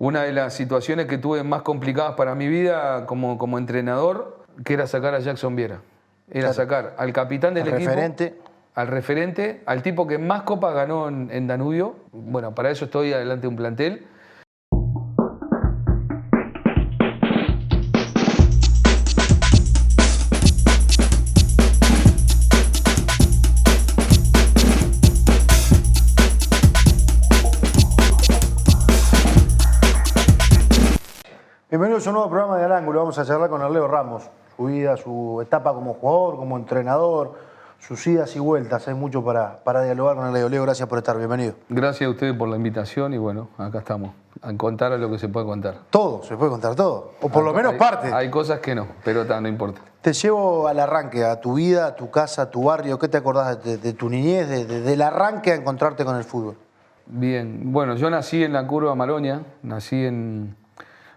una de las situaciones que tuve más complicadas para mi vida como entrenador, que era sacar a Jackson Viera. Era sacar al capitán del equipo, al referente, al tipo que más copas ganó en Danubio. Bueno, para eso estoy adelante de un plantel. Bienvenidos a un nuevo programa de Al Ángulo. Vamos a charlar con Arleo Ramos. Su vida, su etapa como jugador, como entrenador, sus idas y vueltas. Hay mucho para dialogar con Arleo. Leo, gracias por estar. Bienvenido. Gracias a ustedes por la invitación y bueno, acá estamos. A contar a lo que se puede contar. Todo, se puede contar todo. O por lo menos parte. Hay cosas que no, pero no importa. Te llevo al arranque, a tu vida, a tu casa, a tu barrio. ¿Qué te acordás de tu niñez, del arranque a encontrarte con el fútbol? Bien, bueno, yo nací en la Curva Maroña, nací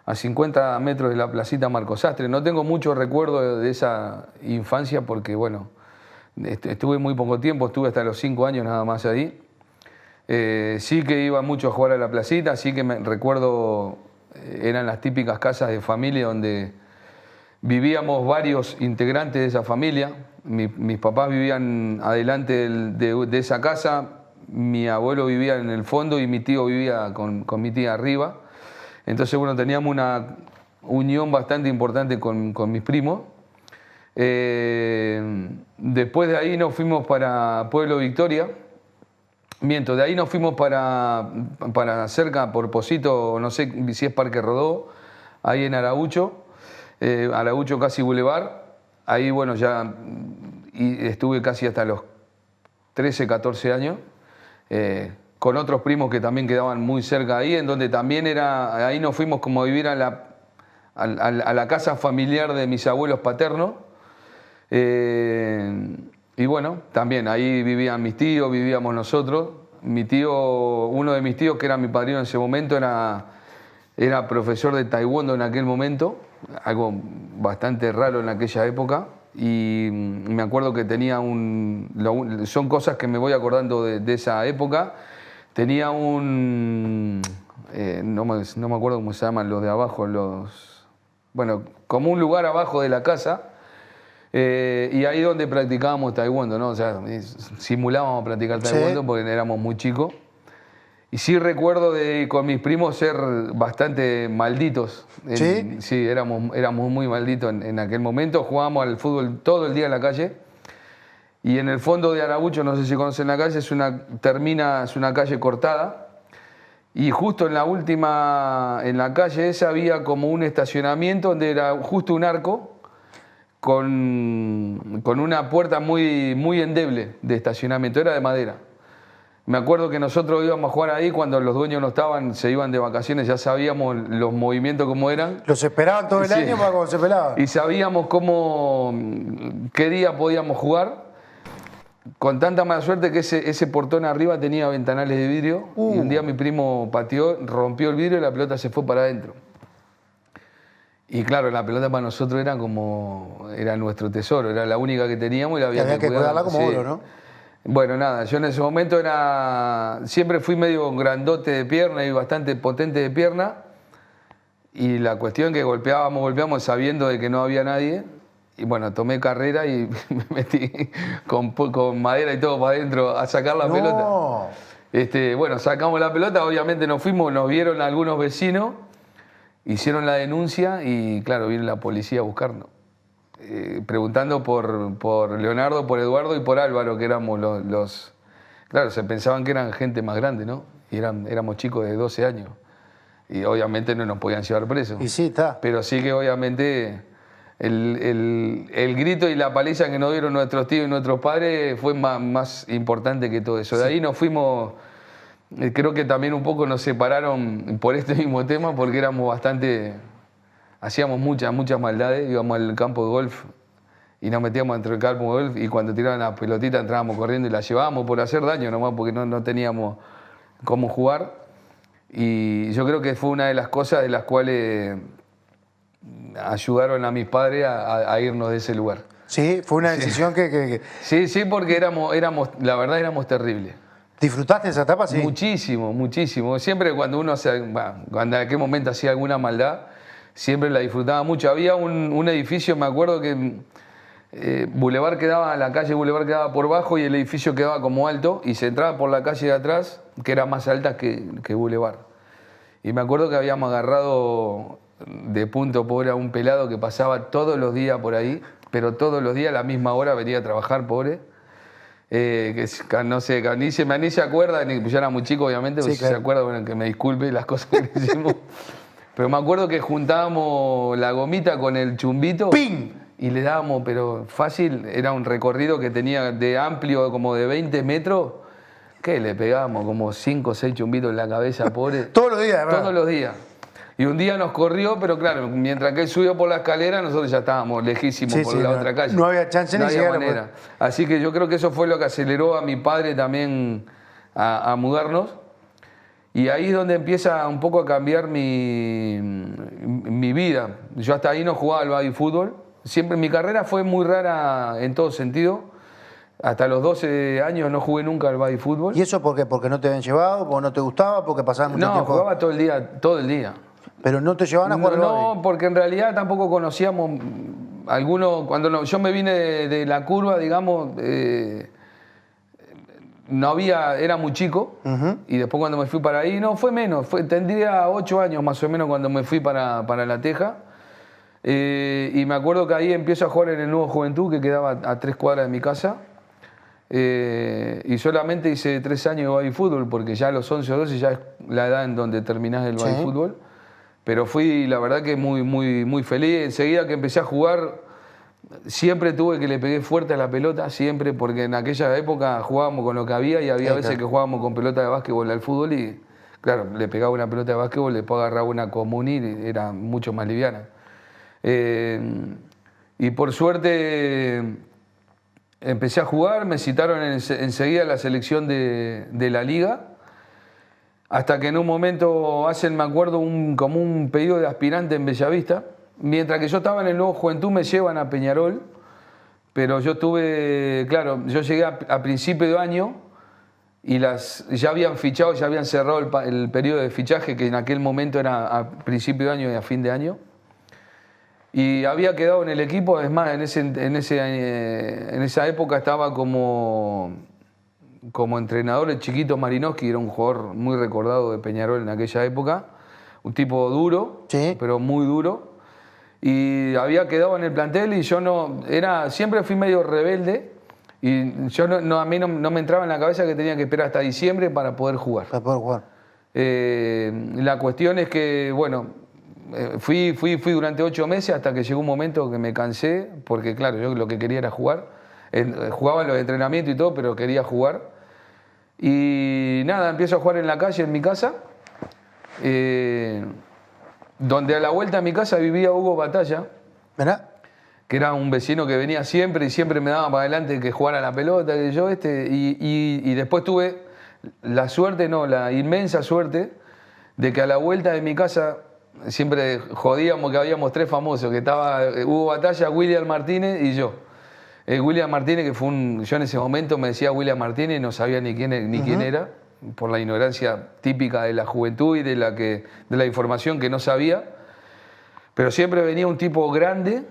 a 50 metros de la placita Marcos Sastre. No tengo mucho recuerdo de esa infancia porque, bueno, estuve muy poco tiempo, estuve hasta los 5 años nada más ahí. Sí que iba mucho a jugar a la placita, sí que me recuerdo, eran las típicas casas de familia donde vivíamos varios integrantes de esa familia. Mis papás vivían adelante de esa casa, mi abuelo vivía en el fondo y mi tío vivía con mi tía arriba. Entonces, bueno, teníamos una unión bastante importante con mis primos. Después de ahí nos fuimos para Pueblo Victoria. De ahí nos fuimos para cerca, por Pocito, no sé si es Parque Rodó, ahí en Araucho, Araucho casi Boulevard. Ahí, bueno, ya estuve casi hasta los 13, 14 años. Con otros primos que también quedaban muy cerca ahí, en donde también ahí nos fuimos como a vivir a la casa familiar de mis abuelos paternos. Y bueno, también ahí vivían mis tíos, vivíamos nosotros. Uno de mis tíos, que era mi padrino en ese momento, era profesor de taekwondo en aquel momento, algo bastante raro en aquella época. Y me acuerdo que tenía son cosas que me voy acordando de esa época. Tenía no me acuerdo cómo se llaman los de abajo, bueno, como un lugar abajo de la casa, y ahí donde practicábamos taekwondo, ¿no? O sea, simulábamos practicar taekwondo porque éramos muy chicos. Y sí recuerdo con mis primos ser bastante malditos. ¿Sí? Sí, éramos muy malditos en aquel momento. Jugábamos al fútbol todo el día en la calle. Y en el fondo de Araucho, no sé si conocen la calle, es una calle cortada. Y justo en la calle esa había como un estacionamiento donde era justo un arco con una puerta muy, muy endeble de estacionamiento, era de madera. Me acuerdo que nosotros íbamos a jugar ahí cuando los dueños no estaban, se iban de vacaciones, ya sabíamos los movimientos cómo eran. ¿Los esperaban todo el año para cuando se pelaba? Y sabíamos qué día podíamos jugar. Con tanta mala suerte que ese portón arriba tenía ventanales de vidrio y un día mi primo pateó, rompió el vidrio y la pelota se fue para adentro. Y claro, la pelota para nosotros era nuestro tesoro, era la única que teníamos y la había que cuidarla como oro, ¿no? Bueno, nada, yo en ese momento siempre fui medio grandote de pierna y bastante potente de pierna. Y la cuestión que golpeábamos sabiendo de que no había nadie. Y bueno, tomé carrera y me metí con madera y todo para adentro a sacar la pelota. Bueno, sacamos la pelota, obviamente nos fuimos, nos vieron algunos vecinos, hicieron la denuncia y claro, vino la policía a buscarnos. Preguntando por Leonardo, por Eduardo y por Álvaro, que éramos los... Claro, se pensaban que eran gente más grande, ¿no? Y éramos chicos de 12 años. Y obviamente no nos podían llevar presos. Y sí, está. Pero sí que obviamente el grito y la paliza que nos dieron nuestros tíos y nuestros padres fue más importante que todo eso. De ahí nos fuimos, creo que también un poco nos separaron por este mismo tema, porque éramos bastante, hacíamos muchas maldades, íbamos al campo de golf y nos metíamos dentro del campo de golf y cuando tiraban las pelotitas entrábamos corriendo y las llevábamos por hacer daño nomás, porque no teníamos cómo jugar. Y yo creo que fue una de las cosas de las cuales ayudaron a mis padres a irnos de ese lugar. Sí, fue una decisión que... Sí, porque la verdad éramos terribles. ¿Disfrutaste esa etapa? Sí. Muchísimo, muchísimo. Siempre cuando uno, cuando en aquel momento hacía alguna maldad, siempre la disfrutaba mucho. Había un edificio, me acuerdo que Boulevard quedaba, la calle Boulevard quedaba por bajo y el edificio quedaba como alto y se entraba por la calle de atrás, que era más alta que Boulevard. Y me acuerdo que habíamos agarrado de punto pobre a un pelado que pasaba todos los días por ahí, pero todos los días a la misma hora venía a trabajar, pobre. Que no sé, ni se acuerda, yo era muy chico obviamente, Sí, pues claro. se acuerda, bueno, que me disculpe las cosas que hicimos. Pero me acuerdo que juntábamos la gomita con el chumbito. ¡Ping! Y le dábamos, pero fácil, era un recorrido que tenía de amplio como de 20 metros, que le pegábamos como 5 o 6 chumbitos en la cabeza, pobre. Todos los días, ¿verdad? Todos los días. Y un día nos corrió, pero claro, mientras que él subió por la escalera, nosotros ya estábamos lejísimos Sí, por sí, la no- otra calle. no había chance ni No había llegar a manera. Así que yo creo que eso fue lo que aceleró a mi padre también a mudarnos. Y ahí es donde empieza un poco a cambiar mi vida. Yo hasta ahí no jugaba al baby fútbol. Siempre mi carrera fue muy rara en todo sentido. Hasta los 12 años no jugué nunca al baby fútbol. ¿Y eso por qué? ¿Porque no te habían llevado? ¿Porque no te gustaba? ¿Porque pasaban mucho No, tiempo? jugaba todo el día, todo el día. Pero no te llevaban a jugar al No, básquet. porque en realidad tampoco conocíamos algunos. Yo me vine de la curva, digamos, no había, era muy chico. Y después cuando me fui para ahí, no, fue menos. Tendría 8 años más o menos cuando me fui para La Teja. Y me acuerdo que ahí empiezo a jugar en el Nuevo Juventud, que quedaba a 3 cuadras de mi casa. Y solamente hice 3 años de baby fútbol, porque ya a los 11 o 12 ya es la edad en donde terminás el baby Sí. fútbol. Pero fui, la verdad, que muy, muy, muy feliz. Enseguida que empecé a jugar, siempre tuve que le pegué fuerte a la pelota, siempre, porque en aquella época jugábamos con lo que había y había Sí, veces claro. que jugábamos con pelota de básquetbol al fútbol y, claro, le pegaba una pelota de básquetbol, después agarraba una común y era mucho más liviana. Y por suerte empecé a jugar, me citaron enseguida a la selección de la liga. Hasta que en un momento hacen, me acuerdo, como un pedido de aspirante en Bellavista. Mientras que yo estaba en el Nuevo Juventud me llevan a Peñarol, pero yo tuve, claro, yo llegué a principio de año y ya habían fichado, ya habían cerrado el periodo de fichaje, que en aquel momento era a principio de año y a fin de año. Y había quedado en el equipo, es más, en esa época estaba como entrenador el Chiquito Marinowski, era un jugador muy recordado de Peñarol en aquella época, un tipo duro, Sí. pero muy duro, y había quedado en el plantel y yo siempre fui medio rebelde y yo a mí no me entraba en la cabeza que tenía que esperar hasta diciembre para poder jugar. Para poder jugar. La cuestión es que, bueno, fui durante 8 meses hasta que llegó un momento que me cansé, porque claro, yo lo que quería era jugar. Jugaba en los entrenamientos y todo, pero quería jugar. Y nada, empiezo a jugar en la calle, en mi casa, donde a la vuelta de mi casa vivía Hugo Batalla, ¿Verdad? que era un vecino que venía siempre y siempre me daba para adelante que jugara a la pelota, y después tuve la suerte, no, la inmensa suerte de que a la vuelta de mi casa siempre jodíamos que habíamos 3 famosos, que estaba Hugo Batalla, William Martínez y yo. William Martínez, que yo en ese momento me decía William Martínez y no sabía ni quién era, por la ignorancia típica de la juventud y de la información que no sabía. Pero siempre venía un tipo grande,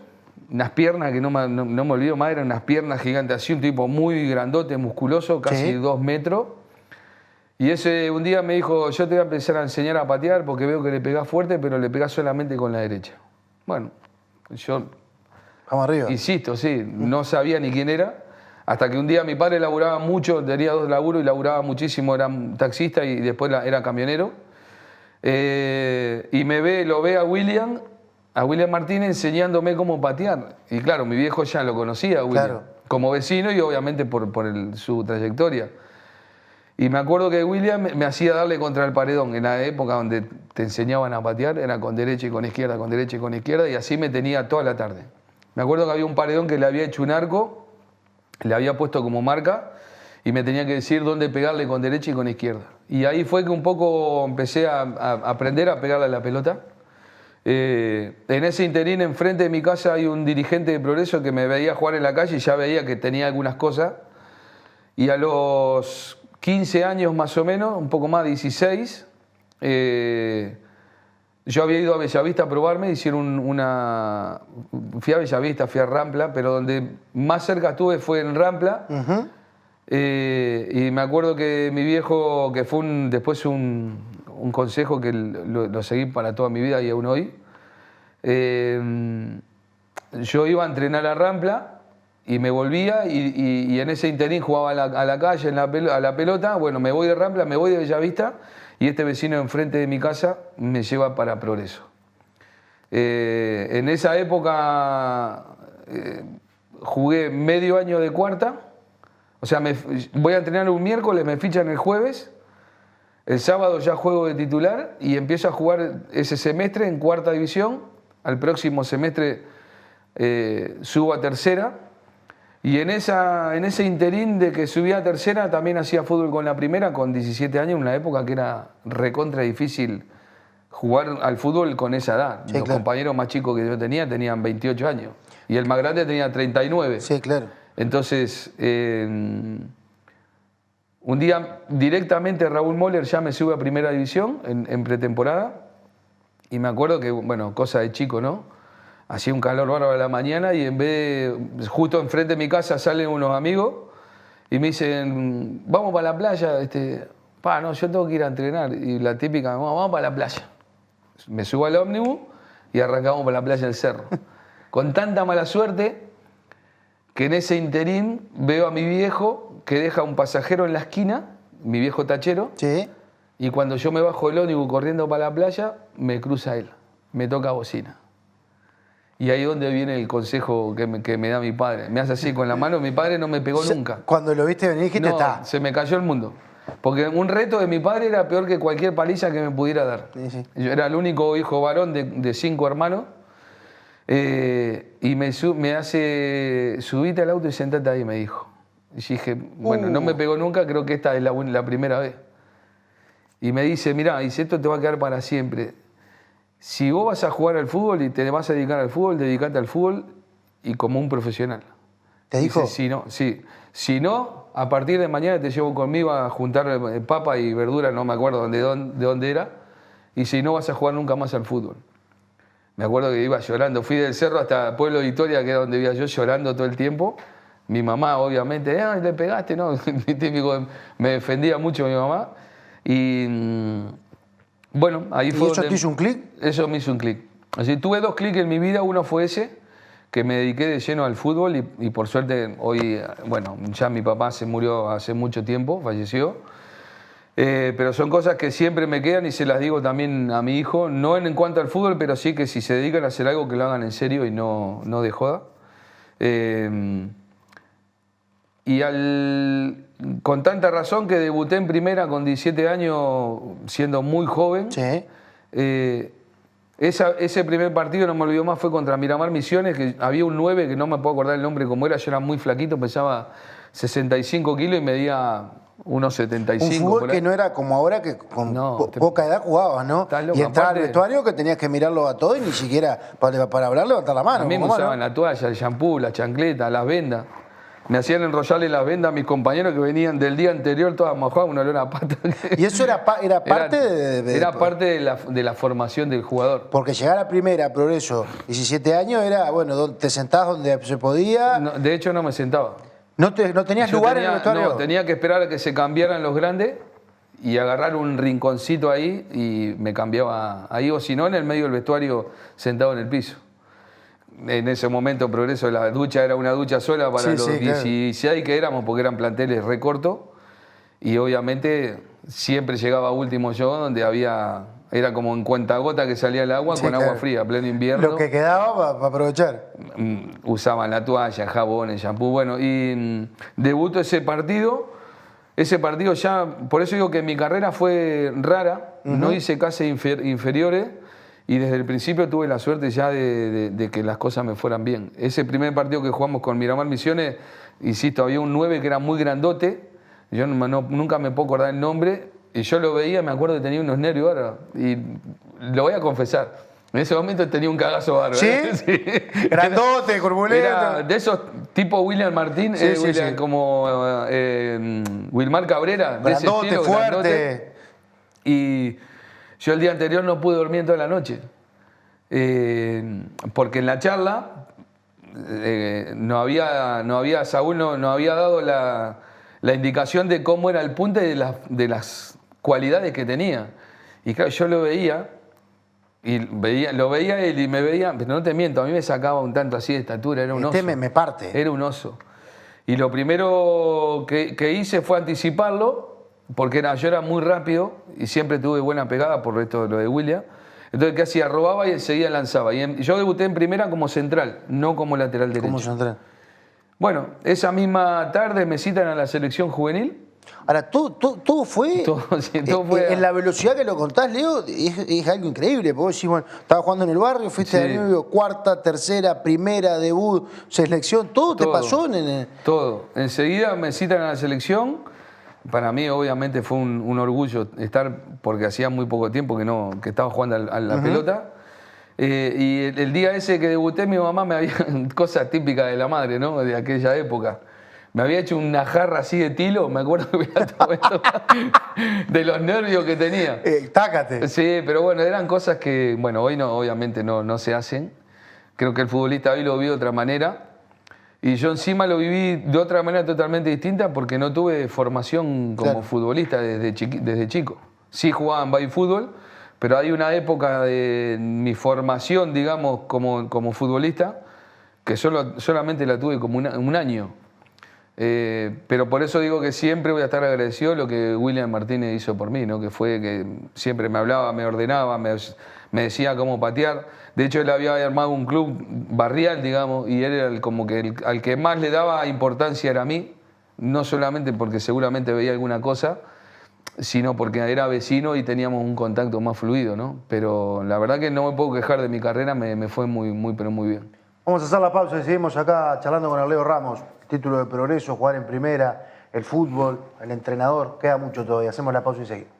unas piernas que no me olvido más, eran unas piernas gigantes, así un tipo muy grandote, musculoso, casi Sí. 2 metros. Y un día me dijo, yo te voy a empezar a enseñar a patear porque veo que le pegás fuerte, pero le pegás solamente con la derecha. Bueno, yo Vamos arriba. insisto, sí, no sabía ni quién era, hasta que un día mi padre laburaba mucho, tenía 2 laburos y laburaba muchísimo, era un taxista y después era camionero. Y lo ve a William Martínez enseñándome cómo patear. Y claro, mi viejo ya lo conocía a William, Claro. como vecino y obviamente por su trayectoria. Y me acuerdo que William me hacía darle contra el paredón. En la época donde te enseñaban a patear, era con derecha y con izquierda, con derecha y con izquierda, y así me tenía toda la tarde. Me acuerdo que había un paredón que le había hecho un arco, le había puesto como marca, y me tenía que decir dónde pegarle con derecha y con izquierda. Y ahí fue que un poco empecé a aprender a pegarle a la pelota. En ese interín, enfrente de mi casa, hay un dirigente de Progreso que me veía jugar en la calle y ya veía que tenía algunas cosas. Y a los 15 años más o menos, un poco más, 16, yo había ido a Bellavista a probarme, fui a Bellavista, fui a Rampla, pero donde más cerca estuve fue en Rampla. Y me acuerdo que mi viejo, que fue después un consejo que lo seguí para toda mi vida y aún hoy, yo iba a entrenar a Rampla y me volvía y en ese interín jugaba a la calle, a la pelota. Bueno, me voy de Rampla, me voy de Bellavista y este vecino enfrente de mi casa me lleva para Progreso. En esa época jugué medio año de cuarta, o sea, voy a entrenar un miércoles, me fichan el jueves, el sábado ya juego de titular y empiezo a jugar ese semestre en cuarta división. Al próximo semestre subo a tercera y en ese interín de que subí a tercera también hacía fútbol con la primera con 17 años, en una época que era recontra difícil jugar al fútbol con esa edad. Sí, Los claro. compañeros más chicos que yo tenía tenían 28 años y el más grande tenía 39. Sí, claro. Entonces, un día directamente Raúl Moller ya me sube a primera división en pretemporada y me acuerdo que, bueno, cosa de chico, ¿no? Hacía un calor bárbaro a la mañana y justo enfrente de mi casa salen unos amigos y me dicen, vamos para la playa, no, yo tengo que ir a entrenar. Y la típica, vamos para la playa. Me subo al ómnibus y arrancamos para la playa del Cerro. Con tanta mala suerte que en ese interín veo a mi viejo que deja un pasajero en la esquina, mi viejo tachero, Sí. y cuando yo me bajo del ómnibus corriendo para la playa, me cruza él, me toca bocina. Y ahí es donde viene el consejo que me da mi padre. Me hace así con la mano, mi padre no me pegó nunca. Cuando lo viste venir dijiste, No, está. se me cayó el mundo. Porque un reto de mi padre era peor que cualquier paliza que me pudiera dar. Sí. Yo era el único hijo varón de 5 hermanos. Y me hace, subite al auto y sentate ahí, me dijo. Y dije, bueno, no me pegó nunca, creo que esta es la primera vez. Y me dice, mirá, esto te va a quedar para siempre. Si vos vas a jugar al fútbol y te vas a dedicar al fútbol, dedicate al fútbol y como un profesional. ¿Te dijo? Dice, si no, a partir de mañana te llevo conmigo a juntar papa y verdura, no me acuerdo de dónde era, y si no vas a jugar nunca más al fútbol. Me acuerdo que iba llorando, fui del Cerro hasta Pueblo de Victoria, que era donde vivía yo, llorando todo el tiempo. Mi mamá, obviamente, le pegaste, ¿no? Típico, me defendía mucho mi mamá. Y bueno, ahí fue. ¿Y eso te hizo un clic? Eso me hizo un clic. Así, tuve 2 clics en mi vida, uno fue ese, que me dediqué de lleno al fútbol y por suerte hoy, bueno, ya mi papá se murió hace mucho tiempo, falleció. Pero son cosas que siempre me quedan y se las digo también a mi hijo, no en cuanto al fútbol, pero sí que si se dedican a hacer algo que lo hagan en serio y no de joda. Con tanta razón que debuté en primera con 17 años, siendo muy joven. Sí. Ese primer partido, no me olvido más, fue contra Miramar Misiones, que había un 9, que no me puedo acordar el nombre cómo era, yo era muy flaquito, pesaba 65 kilos y medía unos 75. Un fútbol que no era como ahora, que con poca edad jugabas, ¿no? Loco, y entraba al aparte, vestuario que tenías que mirarlo a todo y ni siquiera para hablar levantar la mano. A mí me usaban la toalla, el shampoo, la chancleta, las vendas. Me hacían enrollarle las vendas a mis compañeros que venían del día anterior todas mojadas, una olor a pata. ¿Y eso era parte Era parte de la formación del jugador. Porque llegar a primera, a Progreso, 17 años, era, bueno, te sentabas donde se podía. No, de hecho, no me sentaba. ¿No tenías lugar en el vestuario? No, tenía que esperar a que se cambiaran los grandes y agarrar un rinconcito ahí y me cambiaba ahí, o si no, en el medio del vestuario sentado en el piso. En ese momento, Progreso, la ducha era una ducha sola para los 16 que éramos, porque eran planteles recortos. Y obviamente siempre llegaba último yo, donde era como en cuentagota que salía el agua con agua fría, pleno invierno. Lo que quedaba para aprovechar. Usaban la toalla, jabón, el shampoo. Bueno, y debuto ese partido. Ese partido ya, por eso digo que mi carrera fue rara. No hice casi inferiores. Y desde el principio tuve la suerte ya de que las cosas me fueran bien. Ese primer partido que jugamos con Miramar Misiones, insisto, había un 9 que era muy grandote. Yo nunca me puedo acordar el nombre. Y yo lo veía, me acuerdo que tenía unos nervios ahora. Y lo voy a confesar. En ese momento tenía un cagazo bárbaro. ¿Sí? Sí. Grandote, corpulento. Era de esos tipo William Martín, Sí, sí, William, sí. como Wilmar Cabrera, de ese Grandote, estilo, fuerte. grandote. Y yo el día anterior no pude dormir en toda la noche. Porque en la charla Saúl no había dado la indicación de cómo era el punte de las cualidades que tenía. Y claro, yo lo veía él y me veía, pero no te miento, a mí me sacaba un tanto así de estatura, era un oso. Me parte. Era un oso. Y lo primero que hice fue anticiparlo, porque yo era muy rápido y siempre tuve buena pegada por esto de lo de William. Entonces, ¿qué hacía? Robaba y enseguida lanzaba. Y yo debuté en primera como central, no como lateral derecho. Como central. Bueno, esa misma tarde me citan a la selección juvenil. Ahora, todo fue, todo fue en la velocidad que lo contás, Leo, es algo increíble. Porque decís, bueno, estabas jugando en el barrio, fuiste Sí. de Danubio, cuarta, tercera, primera, debut, selección, todo te pasó en el... Todo. Enseguida me citan a la selección. Para mí, obviamente, fue un orgullo estar, porque hacía muy poco tiempo que estaba jugando a la pelota. Y el día ese que debuté, mi mamá me había... Cosas típicas de la madre, ¿no? De aquella época. Me había hecho una jarra así de tilo, me acuerdo que hubiera todo esto, de los nervios que tenía. Tácate. Sí, pero bueno, eran cosas que, bueno, hoy no, obviamente no se hacen. Creo que el futbolista hoy lo vive de otra manera. Y yo encima lo viví de otra manera totalmente distinta porque no tuve formación como futbolista desde chico. Sí jugaba en baby fútbol, pero hay una época de mi formación, digamos, como futbolista, que solamente la tuve como un año. Pero por eso digo que siempre voy a estar agradecido de lo que William Martínez hizo por mí, ¿no? Que fue que siempre me hablaba, me ordenaba, me decía cómo patear. De hecho, él había armado un club barrial, digamos, y él era como que al que más le daba importancia era a mí, no solamente porque seguramente veía alguna cosa, sino porque era vecino y teníamos un contacto más fluido, ¿no? Pero la verdad que no me puedo quejar de mi carrera, me fue pero muy bien. Vamos a hacer la pausa y seguimos acá charlando con Leo Ramos. Título de progreso, jugar en primera, el fútbol, el entrenador. Queda mucho todavía. Hacemos la pausa y seguimos.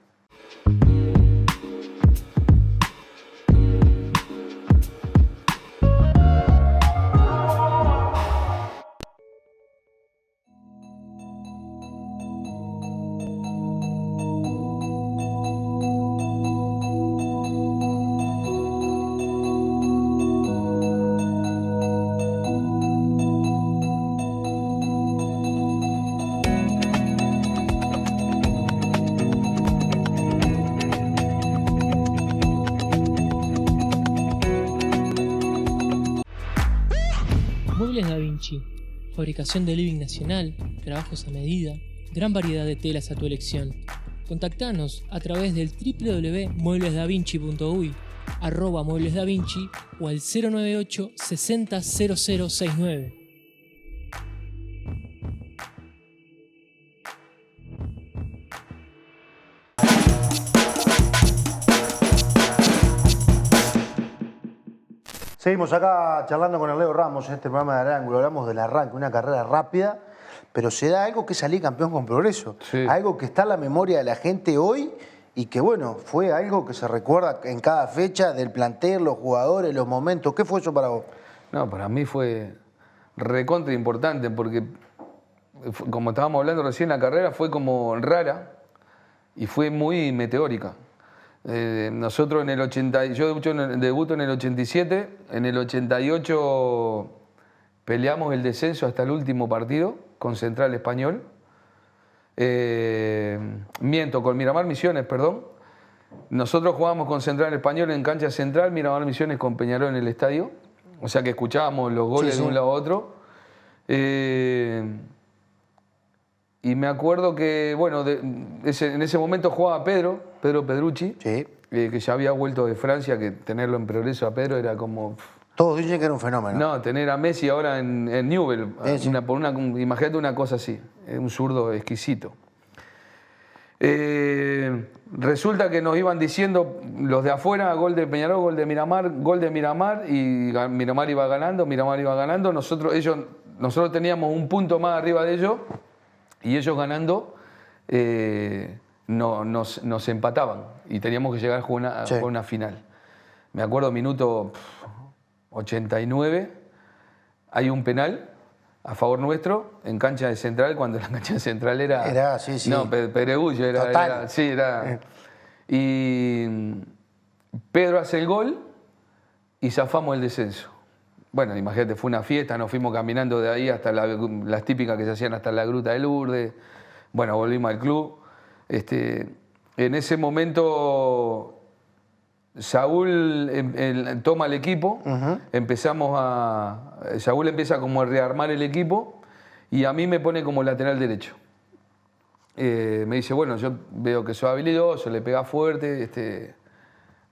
Muebles Da Vinci, fabricación de living nacional, trabajos a medida, gran variedad de telas a tu elección. Contactanos a través del www.mueblesdavinci.uy, @mueblesdavinci o al 098 60 0069. Seguimos acá charlando con Leo Ramos en este programa de Al Ángulo. Hablamos del arranque, una carrera rápida, pero se da algo que es salir campeón con progreso. Sí. Algo que está en la memoria de la gente hoy y que, bueno, fue algo que se recuerda en cada fecha del plantel, los jugadores, los momentos. ¿Qué fue eso para vos? No, para mí fue recontra importante porque, como estábamos hablando recién, la carrera fue como rara y fue muy meteórica. Nosotros yo debuto en el 87, en el 88 peleamos el descenso hasta el último partido con Central Español. Con Miramar Misiones, perdón. Nosotros jugábamos con Central Español en cancha central, Miramar Misiones con Peñarol en el estadio. O sea que escuchábamos los goles de un lado a otro. Y me acuerdo que, bueno, en ese momento jugaba Pedro Pedrucci, Sí. Que ya había vuelto de Francia, que tenerlo en progreso a Pedro era como... Todos dicen que era un fenómeno. No, tener a Messi ahora en Newell, Sí. imagínate una cosa así, un zurdo exquisito. Resulta que nos iban diciendo los de afuera, gol de Peñarol, gol de Miramar, y Miramar iba ganando. Nosotros teníamos un punto más arriba de ellos, y ellos ganando nos empataban, y teníamos que llegar a jugar una final. Me acuerdo, minuto 89, hay un penal, a favor nuestro en cancha de Central, cuando la cancha de Central era... sí. No, Pedregullo Total. Y Pedro hace el gol y zafamos el descenso. Bueno, imagínate, fue una fiesta, nos fuimos caminando de ahí hasta las típicas que se hacían hasta la Gruta de Lourdes. Bueno, volvimos al club. En ese momento Saúl toma el equipo, Saúl empieza como a rearmar el equipo y a mí me pone como lateral derecho. Me dice, bueno, yo veo que sos habilidoso, le pegás fuerte,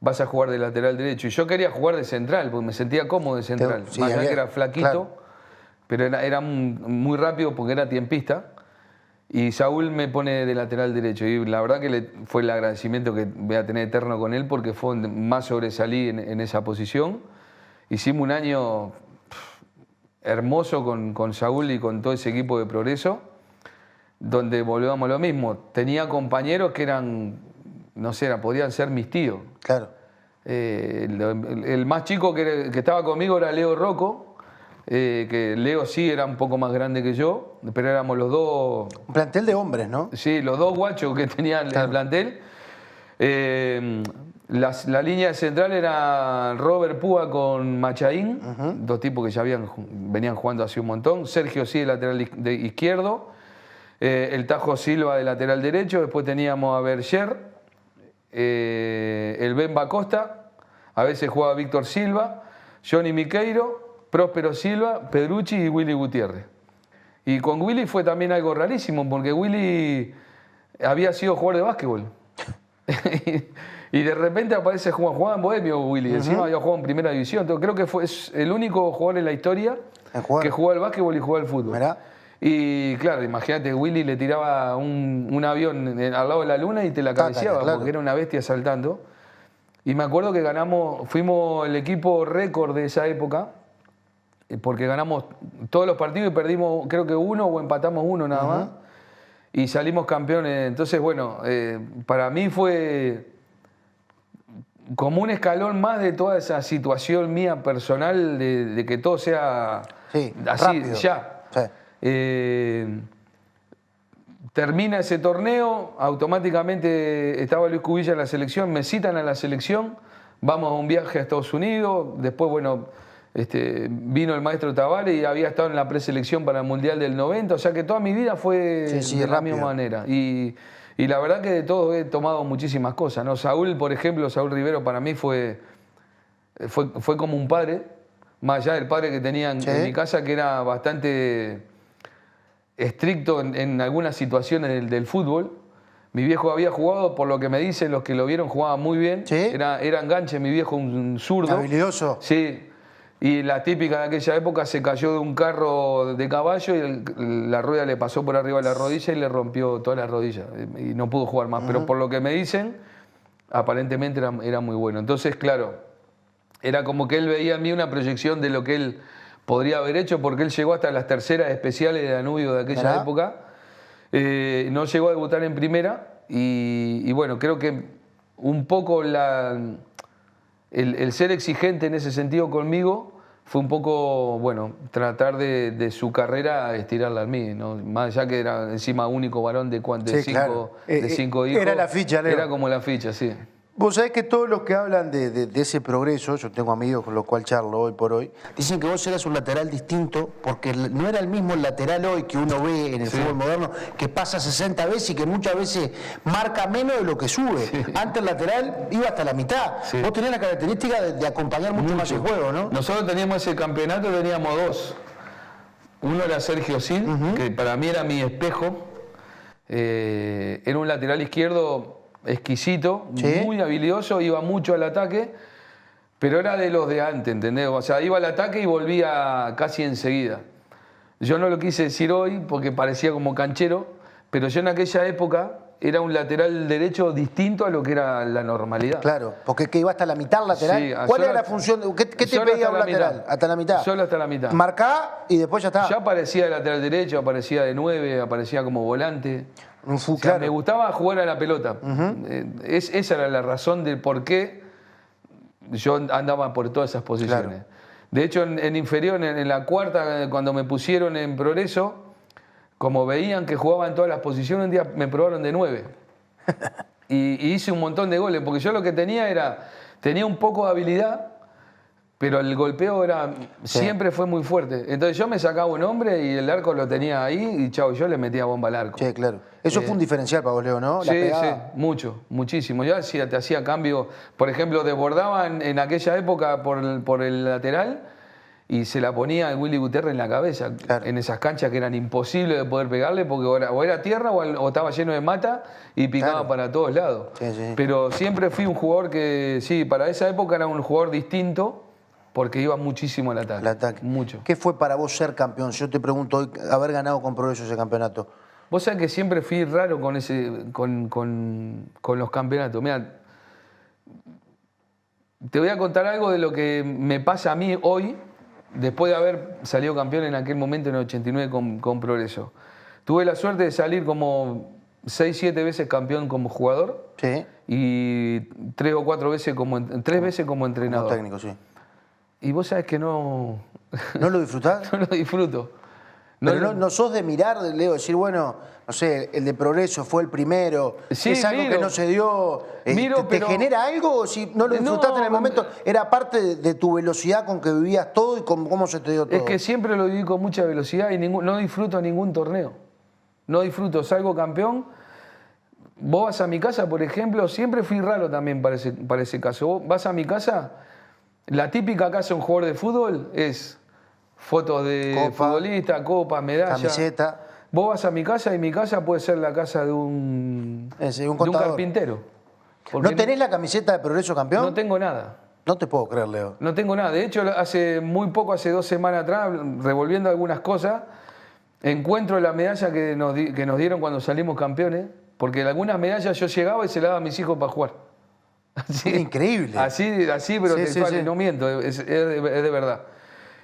vas a jugar de lateral derecho. Y yo quería jugar de central, porque me sentía cómodo de central. Sí, más allá que era flaquito, claro. pero era muy rápido porque era tiempista. Y Saúl me pone de lateral derecho. Y la verdad que fue el agradecimiento que voy a tener eterno con él, porque fue donde más sobresalí en esa posición. Hicimos un año hermoso con Saúl y con todo ese equipo de Progreso, donde volvíamos a lo mismo. Tenía compañeros que eran, no sé, podían ser mis tíos. Claro. El más chico que estaba conmigo era Leo Rocco, que Leo sí era un poco más grande que yo, pero éramos los dos... Un plantel de hombres, ¿no? Sí, los dos guachos que tenían el plantel. La línea central era Robert Púa con Machaín, dos tipos que ya venían jugando hace un montón. Sergio sí, de lateral izquierdo. El Tajo Silva de lateral derecho. Después teníamos a Berger, el Bemba Costa. A veces jugaba Víctor Silva, Johnny Miqueiro, Próspero Silva, Pedrucci y Willy Gutiérrez. Y con Willy fue también algo rarísimo, porque Willy había sido jugador de básquetbol. Y de repente aparece jugaba en Bohemio Willy. Encima había jugado en primera división. Entonces, creo que es el único jugador en la historia que jugó al básquetbol y jugó al fútbol. Mirá. Y claro, imagínate, Willy le tiraba un avión al lado de la luna y te la cabeceaba, claro, porque era una bestia saltando. Y me acuerdo que fuimos el equipo récord de esa época, porque ganamos todos los partidos y perdimos, creo que uno o empatamos uno nada más, y salimos campeones. Entonces, bueno, para mí fue como un escalón más de toda esa situación mía personal de que todo sea así, rápido. ya. Sí. Termina ese torneo, automáticamente estaba Luis Cubilla en la selección, me citan a la selección, vamos a un viaje a Estados Unidos, después, bueno, vino el maestro Tavares y había estado en la preselección para el Mundial del 90, o sea que toda mi vida fue de la misma manera. Y la verdad que de todo he tomado muchísimas cosas, ¿no? Saúl, por ejemplo, Saúl Rivero para mí fue como un padre, más allá del padre que tenía en mi casa, que era bastante estricto en algunas situaciones del fútbol. Mi viejo había jugado, por lo que me dicen, los que lo vieron jugaba muy bien. ¿Sí? Era enganche, mi viejo, un zurdo. Habilidoso. Sí. Y la típica de aquella época, se cayó de un carro de caballo y la rueda le pasó por arriba de la rodilla y le rompió toda la rodilla. Y no pudo jugar más. Pero por lo que me dicen, aparentemente era muy bueno. Entonces, claro, era como que él veía en mí una proyección de lo que él podría haber hecho, porque él llegó hasta las terceras especiales de Danubio de aquella época. No llegó a debutar en primera y bueno, creo que un poco el ser exigente en ese sentido conmigo fue un poco, bueno, tratar de su carrera estirarla a mí, ¿no? Más allá que era encima único varón de cinco hijos. Era la ficha, Leo. Era como la ficha, sí. Vos sabés que todos los que hablan de ese progreso, yo tengo amigos con los cuales charlo hoy por hoy, dicen que vos eras un lateral distinto porque no era el mismo el lateral hoy que uno ve en el fútbol moderno, que pasa 60 veces y que muchas veces marca menos de lo que sube. Sí. Antes el lateral iba hasta la mitad. Sí. Vos tenés la característica de acompañar mucho más el juego, ¿no? Nosotros teníamos ese campeonato, teníamos dos. Uno era Sergio Sil, que para mí era mi espejo. Era un lateral izquierdo exquisito, muy habilidoso, iba mucho al ataque, pero era de los de antes, ¿entendés? O sea, iba al ataque y volvía casi enseguida. Yo no lo quise decir hoy porque parecía como canchero, pero yo en aquella época era un lateral derecho distinto a lo que era la normalidad. Claro, porque que iba hasta la mitad lateral. Sí, ¿cuál era la función? ¿Qué te pedía un lateral? Hasta la mitad. Solo hasta la mitad. Marcá y después ya está. Ya aparecía de lateral derecho, aparecía de 9, aparecía como volante. O sea, claro, me gustaba jugar a la pelota. Esa era la razón del por qué yo andaba por todas esas posiciones. Claro. De hecho, en inferior, en la cuarta, cuando me pusieron en Progreso, como veían que jugaba en todas las posiciones, un día me probaron de 9. Y hice un montón de goles, porque yo lo que tenía un poco de habilidad, pero el golpeo siempre fue muy fuerte. Entonces yo me sacaba un hombre y el arco lo tenía ahí y chao, yo le metía bomba al arco. Sí, claro. Eso fue un diferencial para vos, Leo, ¿no? Sí, mucho, muchísimo. Yo te hacía cambio, por ejemplo, desbordaban en aquella época por el lateral y se la ponía el Willy Gutiérrez en la cabeza, claro, en esas canchas que eran imposibles de poder pegarle porque o era tierra o estaba lleno de mata y picaba, claro, para todos lados. Sí, sí. Pero siempre fui un jugador que, sí, para esa época era un jugador distinto porque iba muchísimo al ataque. El ataque. Mucho. ¿Qué fue para vos ser campeón? Yo te pregunto hoy, haber ganado con Progreso ese campeonato. Vos sabés que siempre fui raro con los campeonatos. Mirá, te voy a contar algo de lo que me pasa a mí hoy, después de haber salido campeón en aquel momento en el 89 con Progreso. Tuve la suerte de salir como 6, 7 veces campeón como jugador, sí, y 3 o 4 veces tres veces como entrenador. Como técnico, sí. Y vos sabés que no... ¿No lo disfrutás? No lo disfruto. Pero no sos de mirar, Leo, decir, bueno, no sé, el de Progreso fue el primero, sí, es algo que no se dio. ¿Te genera algo o si no lo disfrutaste en el momento? ¿Era parte de tu velocidad con que vivías todo y con cómo se te dio todo? Es que siempre lo viví con mucha velocidad y no disfruto ningún torneo. No disfruto, salgo campeón. Vos vas a mi casa, por ejemplo, siempre fui raro también para ese caso. Vos vas a mi casa, la típica casa de un jugador de fútbol es fotos de futbolista, copas, medallas. Camiseta. Vos vas a mi casa y mi casa puede ser la casa de un carpintero. ¿No tenés la camiseta de Progreso campeón? No tengo nada. No te puedo creer, Leo. No tengo nada. De hecho, hace muy poco, hace 2 semanas atrás, revolviendo algunas cosas, encuentro la medalla que nos dieron cuando salimos campeones, porque algunas medallas yo llegaba y se las daba a mis hijos para jugar. Así, increíble. Así pero sí, textual, sí. No miento, es de verdad.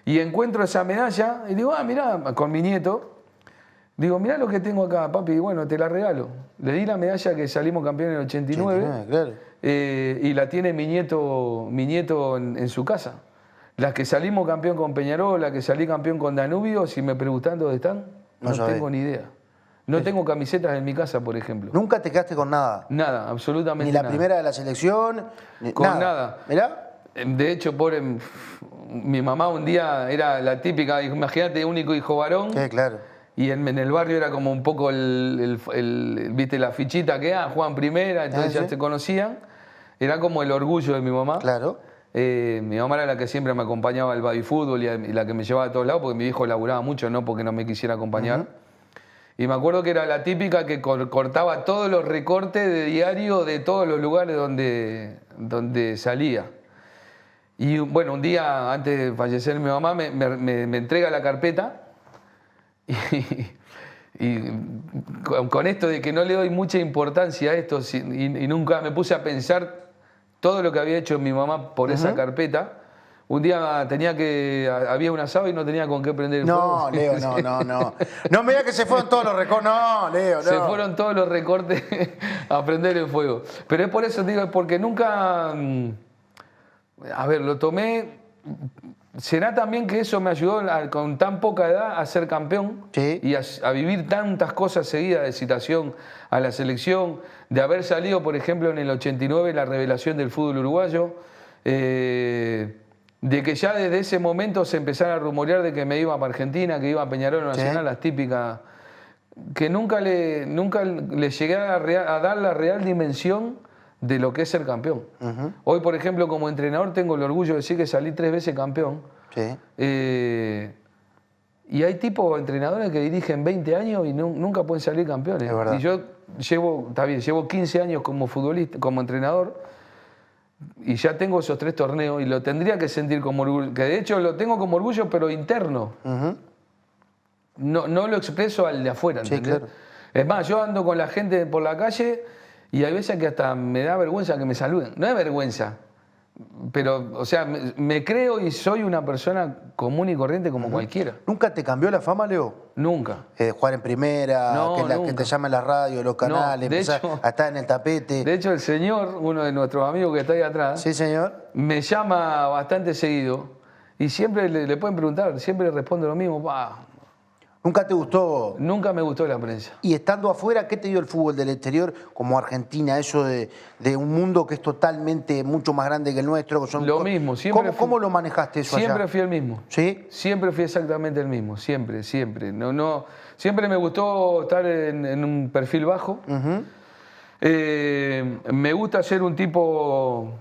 Y encuentro esa medalla y digo, mirá, con mi nieto, digo, mirá lo que tengo acá, papi, y bueno, te la regalo. Le di la medalla que salimos campeones en el 89, claro. Y la tiene mi nieto en su casa. Las que salimos campeón con Peñarol, la que salí campeón con Danubio, si me preguntan dónde están, no tengo ni idea. No tengo camisetas en mi casa, por ejemplo. ¿Nunca te quedaste con nada? Nada, absolutamente nada. ¿Ni la primera de la selección? Con nada. ¿Mirá? De hecho, mi mamá un día era la típica, imagínate, único hijo varón. Sí, claro. Y en el barrio era como un poco viste, la fichita que Juan primera, entonces ya te conocían. Era como el orgullo de mi mamá. Claro. Mi mamá era la que siempre me acompañaba al baby fútbol y la que me llevaba a todos lados, porque mi hijo laburaba mucho, no porque no me quisiera acompañar. Y me acuerdo que era la típica que cortaba todos los recortes de diario de todos los lugares donde salía. Y bueno, un día antes de fallecer mi mamá me entrega la carpeta y con esto de que no le doy mucha importancia a esto y nunca me puse a pensar todo lo que había hecho mi mamá por esa carpeta. Un día había un asado y no tenía con qué prender el fuego. No, Leo, no. No me digas que se fueron todos los recortes. No, Leo, no. Se fueron todos los recortes a prender el fuego. Pero es por eso, digo, porque nunca... A ver, lo tomé... ¿Será también que eso me ayudó con tan poca edad a ser campeón? Sí. Y a vivir tantas cosas seguidas de citación a la selección, de haber salido, por ejemplo, en el 89 la revelación del fútbol uruguayo, de que ya desde ese momento se empezara a rumorear de que me iba para Argentina, que iba a Peñarol Nacional, las típicas, que nunca le llegué a dar la real dimensión de lo que es ser campeón. Hoy, por ejemplo, como entrenador tengo el orgullo de decir que salí 3 veces campeón. Sí. Y hay entrenadores que dirigen 20 años y nunca pueden salir campeones. Es verdad. Y yo llevo 15 años como futbolista, como entrenador, y ya tengo esos 3 torneos y lo tendría que sentir como orgullo, que de hecho lo tengo como orgullo, pero interno. No lo expreso al de afuera, ¿entendés? Sí, claro. Es más, yo ando con la gente por la calle y hay veces que hasta me da vergüenza que me saluden. No es vergüenza, pero, o sea, me creo y soy una persona común y corriente como cualquiera. ¿Nunca te cambió la fama, Leo? Nunca. Jugar en primera, que te llamen las radios, los canales, empezar a estar en el tapete. De hecho, el señor, uno de nuestros amigos que está ahí atrás, Sí, señor. me llama bastante seguido Y siempre le pueden preguntar, siempre le respondo lo mismo. ¿Nunca te gustó? Nunca me gustó la prensa. Y estando afuera, ¿qué te dio el fútbol del exterior como Argentina? Eso de un mundo que es totalmente mucho más grande que el nuestro. Que son lo mismo, siempre. ¿Cómo lo manejaste eso Siempre allá? fui el mismo. ¿Sí? Siempre fui exactamente el mismo, siempre. Siempre me gustó estar en un perfil bajo. Me gusta ser un tipo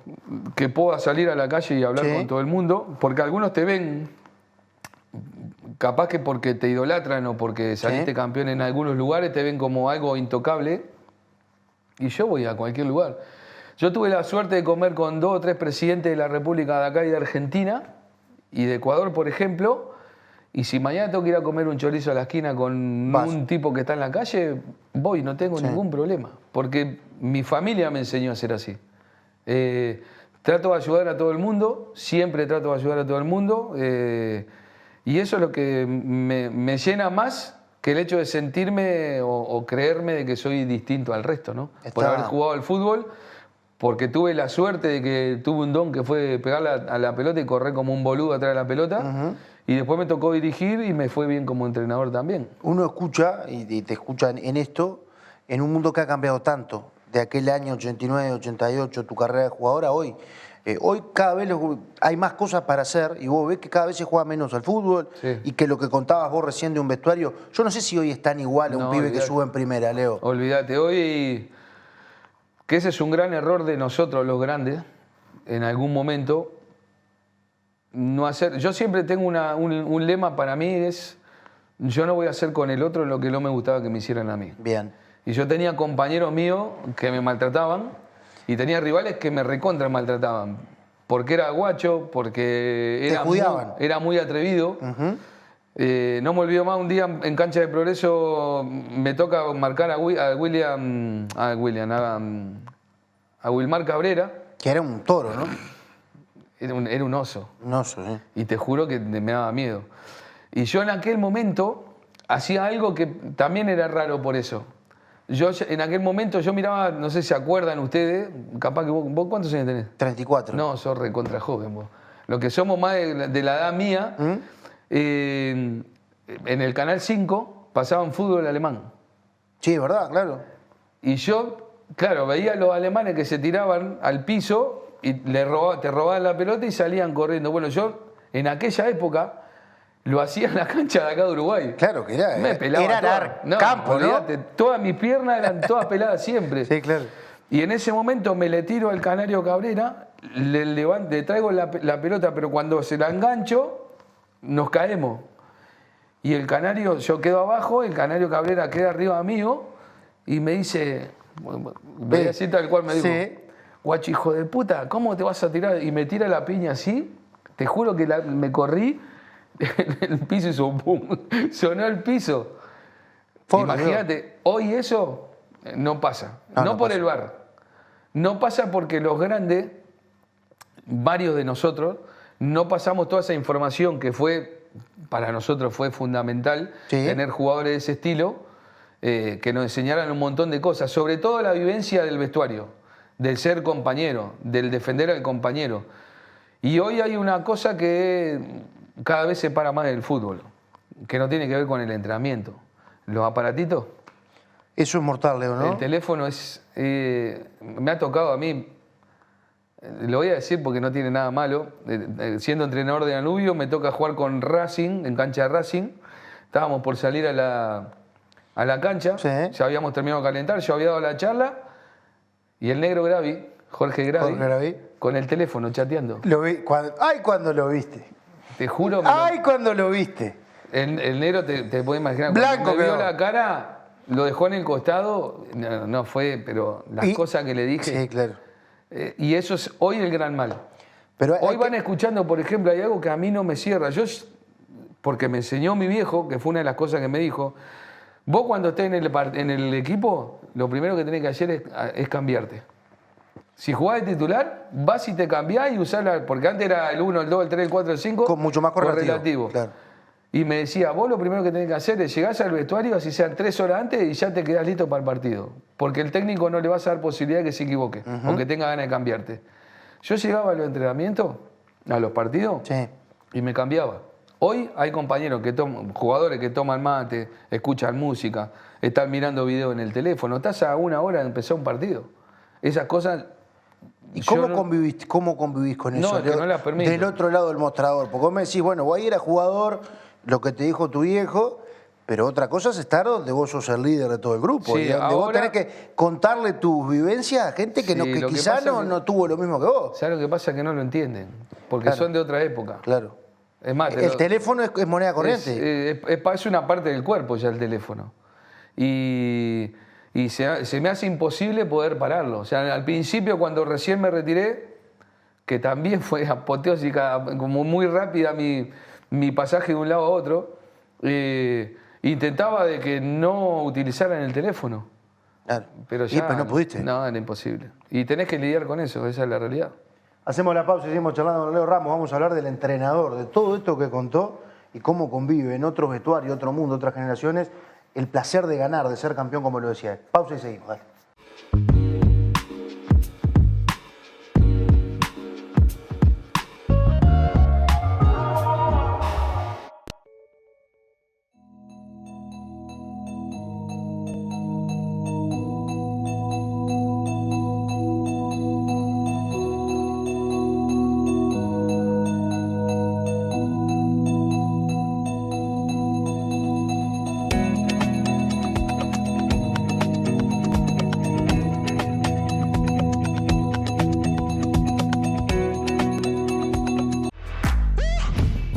que pueda salir a la calle y hablar con todo el mundo, porque algunos te ven, capaz que porque te idolatran o porque saliste campeón en algunos lugares, te ven como algo intocable, y yo voy a cualquier lugar. Yo tuve la suerte de comer con 2 o 3 presidentes de la República de acá y de Argentina, y de Ecuador, por ejemplo, y si mañana tengo que ir a comer un chorizo a la esquina con un tipo que está en la calle, voy, no tengo ningún problema. Porque mi familia me enseñó a ser así. Trato de ayudar a todo el mundo, siempre trato de ayudar a todo el mundo. Y eso es lo que me llena más que el hecho de sentirme o creerme de que soy distinto al resto, ¿no? Por haber jugado al fútbol, porque tuve la suerte de que tuve un don que fue pegar a la pelota y correr como un boludo atrás de la pelota. Y después me tocó dirigir y me fue bien como entrenador también. Uno escucha, y te escucha en esto, en un mundo que ha cambiado tanto, de aquel año 89, 88, tu carrera de jugador a hoy. Hoy cada vez hay más cosas para hacer y vos ves que cada vez se juega menos al fútbol y que lo que contabas vos recién de un vestuario, yo no sé si hoy es tan igual a un pibe que sube en primera, Leo. Olvídate, hoy que ese es un gran error de nosotros los grandes, en algún momento. No hacer, yo siempre tengo un lema para mí, es yo no voy a hacer con el otro lo que no me gustaba que me hicieran a mí. Bien. Y yo tenía compañeros míos que me maltrataban y tenía rivales que me recontra maltrataban. Porque era guacho, porque era muy atrevido. No me olvido más, un día en Cancha de Progreso me toca marcar a Wilmar Cabrera. Que era un toro, ¿no? Era un oso. Un oso, ¿eh? Y te juro que me daba miedo. Y yo en aquel momento hacía algo que también era raro por eso. Yo en aquel momento yo miraba, no sé si se acuerdan ustedes, capaz que vos ¿cuántos años tenés? 34. No, sos recontra joven vos. Lo que somos más de la edad mía, en el Canal 5 pasaban fútbol alemán. Sí, ¿verdad? Claro. Y yo, claro, veía a los alemanes que se tiraban al piso y te robaban la pelota y salían corriendo. Bueno, yo en aquella época lo hacía en la cancha de acá de Uruguay. Claro que era. Me pelaba Era campo, olvídate, todas mis piernas eran todas peladas siempre. Sí, claro. Y en ese momento me le tiro al Canario Cabrera, le traigo la pelota, pero cuando se la engancho, nos caemos. Y el Canario, yo quedo abajo, el Canario Cabrera queda arriba mío y me dice, voy a decir tal cual me dijo, guacho, hijo de puta, ¿cómo te vas a tirar? Y me tira la piña así, te juro que me corrí, el piso hizo pum, sonó el piso. Imagínate, hoy eso no pasa, no por el VAR, no pasa porque los grandes, varios de nosotros, no pasamos toda esa información que para nosotros fue fundamental, tener jugadores de ese estilo, que nos enseñaran un montón de cosas, sobre todo la vivencia del vestuario, del ser compañero, del defender al compañero. Y hoy hay una cosa que cada vez se para más del fútbol, que no tiene que ver con el entrenamiento. Los aparatitos. Eso es mortal, Leo, ¿no? El teléfono es... me ha tocado a mí, lo voy a decir porque no tiene nada malo, siendo entrenador de Danubio, me toca jugar con Racing, en cancha de Racing. Estábamos por salir a la cancha, ya habíamos terminado de calentar, yo había dado la charla, y el negro Gravi, Jorge Gravi, con el teléfono chateando. Lo vi, cuando lo viste. Te juro. Cuando lo viste. El negro te puedes imaginar. Blanco cuando me vio la cara, lo dejó en el costado, no fue, pero las cosas que le dije. Sí, claro. Y eso es hoy el gran mal. Pero hoy van escuchando, por ejemplo, hay algo que a mí no me cierra. Porque me enseñó mi viejo, que fue una de las cosas que me dijo, vos cuando estés en el equipo, lo primero que tenés que hacer es cambiarte. Si jugás de titular, vas y te cambiás y usás porque antes era el 1, el 2, el 3, el 4, el 5. Mucho más correlativo. Claro. Y me decía, vos lo primero que tenés que hacer es llegar al vestuario, así sean 3 horas antes, y ya te quedás listo para el partido. Porque el técnico no le vas a dar posibilidad de que se equivoque, o que tenga ganas de cambiarte. Yo llegaba a los entrenamientos, a los partidos, y me cambiaba. Hoy hay compañeros jugadores que toman mate, escuchan música, están mirando videos en el teléfono. Estás a 1 hora de empezar un partido. Esas cosas... ¿Y cómo convivís con eso? No, es que no las permito. Del otro lado del mostrador. Porque vos me decís, bueno, vos ahí eras jugador, lo que te dijo tu viejo, pero otra cosa es estar donde vos sos el líder de todo el grupo. Sí, y donde vos tenés que contarle tus vivencias a gente que, que quizás no tuvo lo mismo que vos. ¿Sabes lo que pasa? Que no lo entienden. Porque claro. son de otra época. Claro. Es más, el teléfono es moneda corriente. Es una parte del cuerpo ya el teléfono. Y se me hace imposible poder pararlo. O sea, al principio, cuando recién me retiré, que también fue apoteósica, como muy rápida mi pasaje de un lado a otro, intentaba de que no utilizaran el teléfono. Claro. Pero ya pero no pudiste. No, era imposible. Y tenés que lidiar con eso, esa es la realidad. Hacemos la pausa y seguimos charlando con Leo Ramos. Vamos a hablar del entrenador, de todo esto que contó y cómo convive en otros vestuarios, otro mundo, otras generaciones, el placer de ganar, de ser campeón, como lo decía él. Pausa y seguimos. Dale.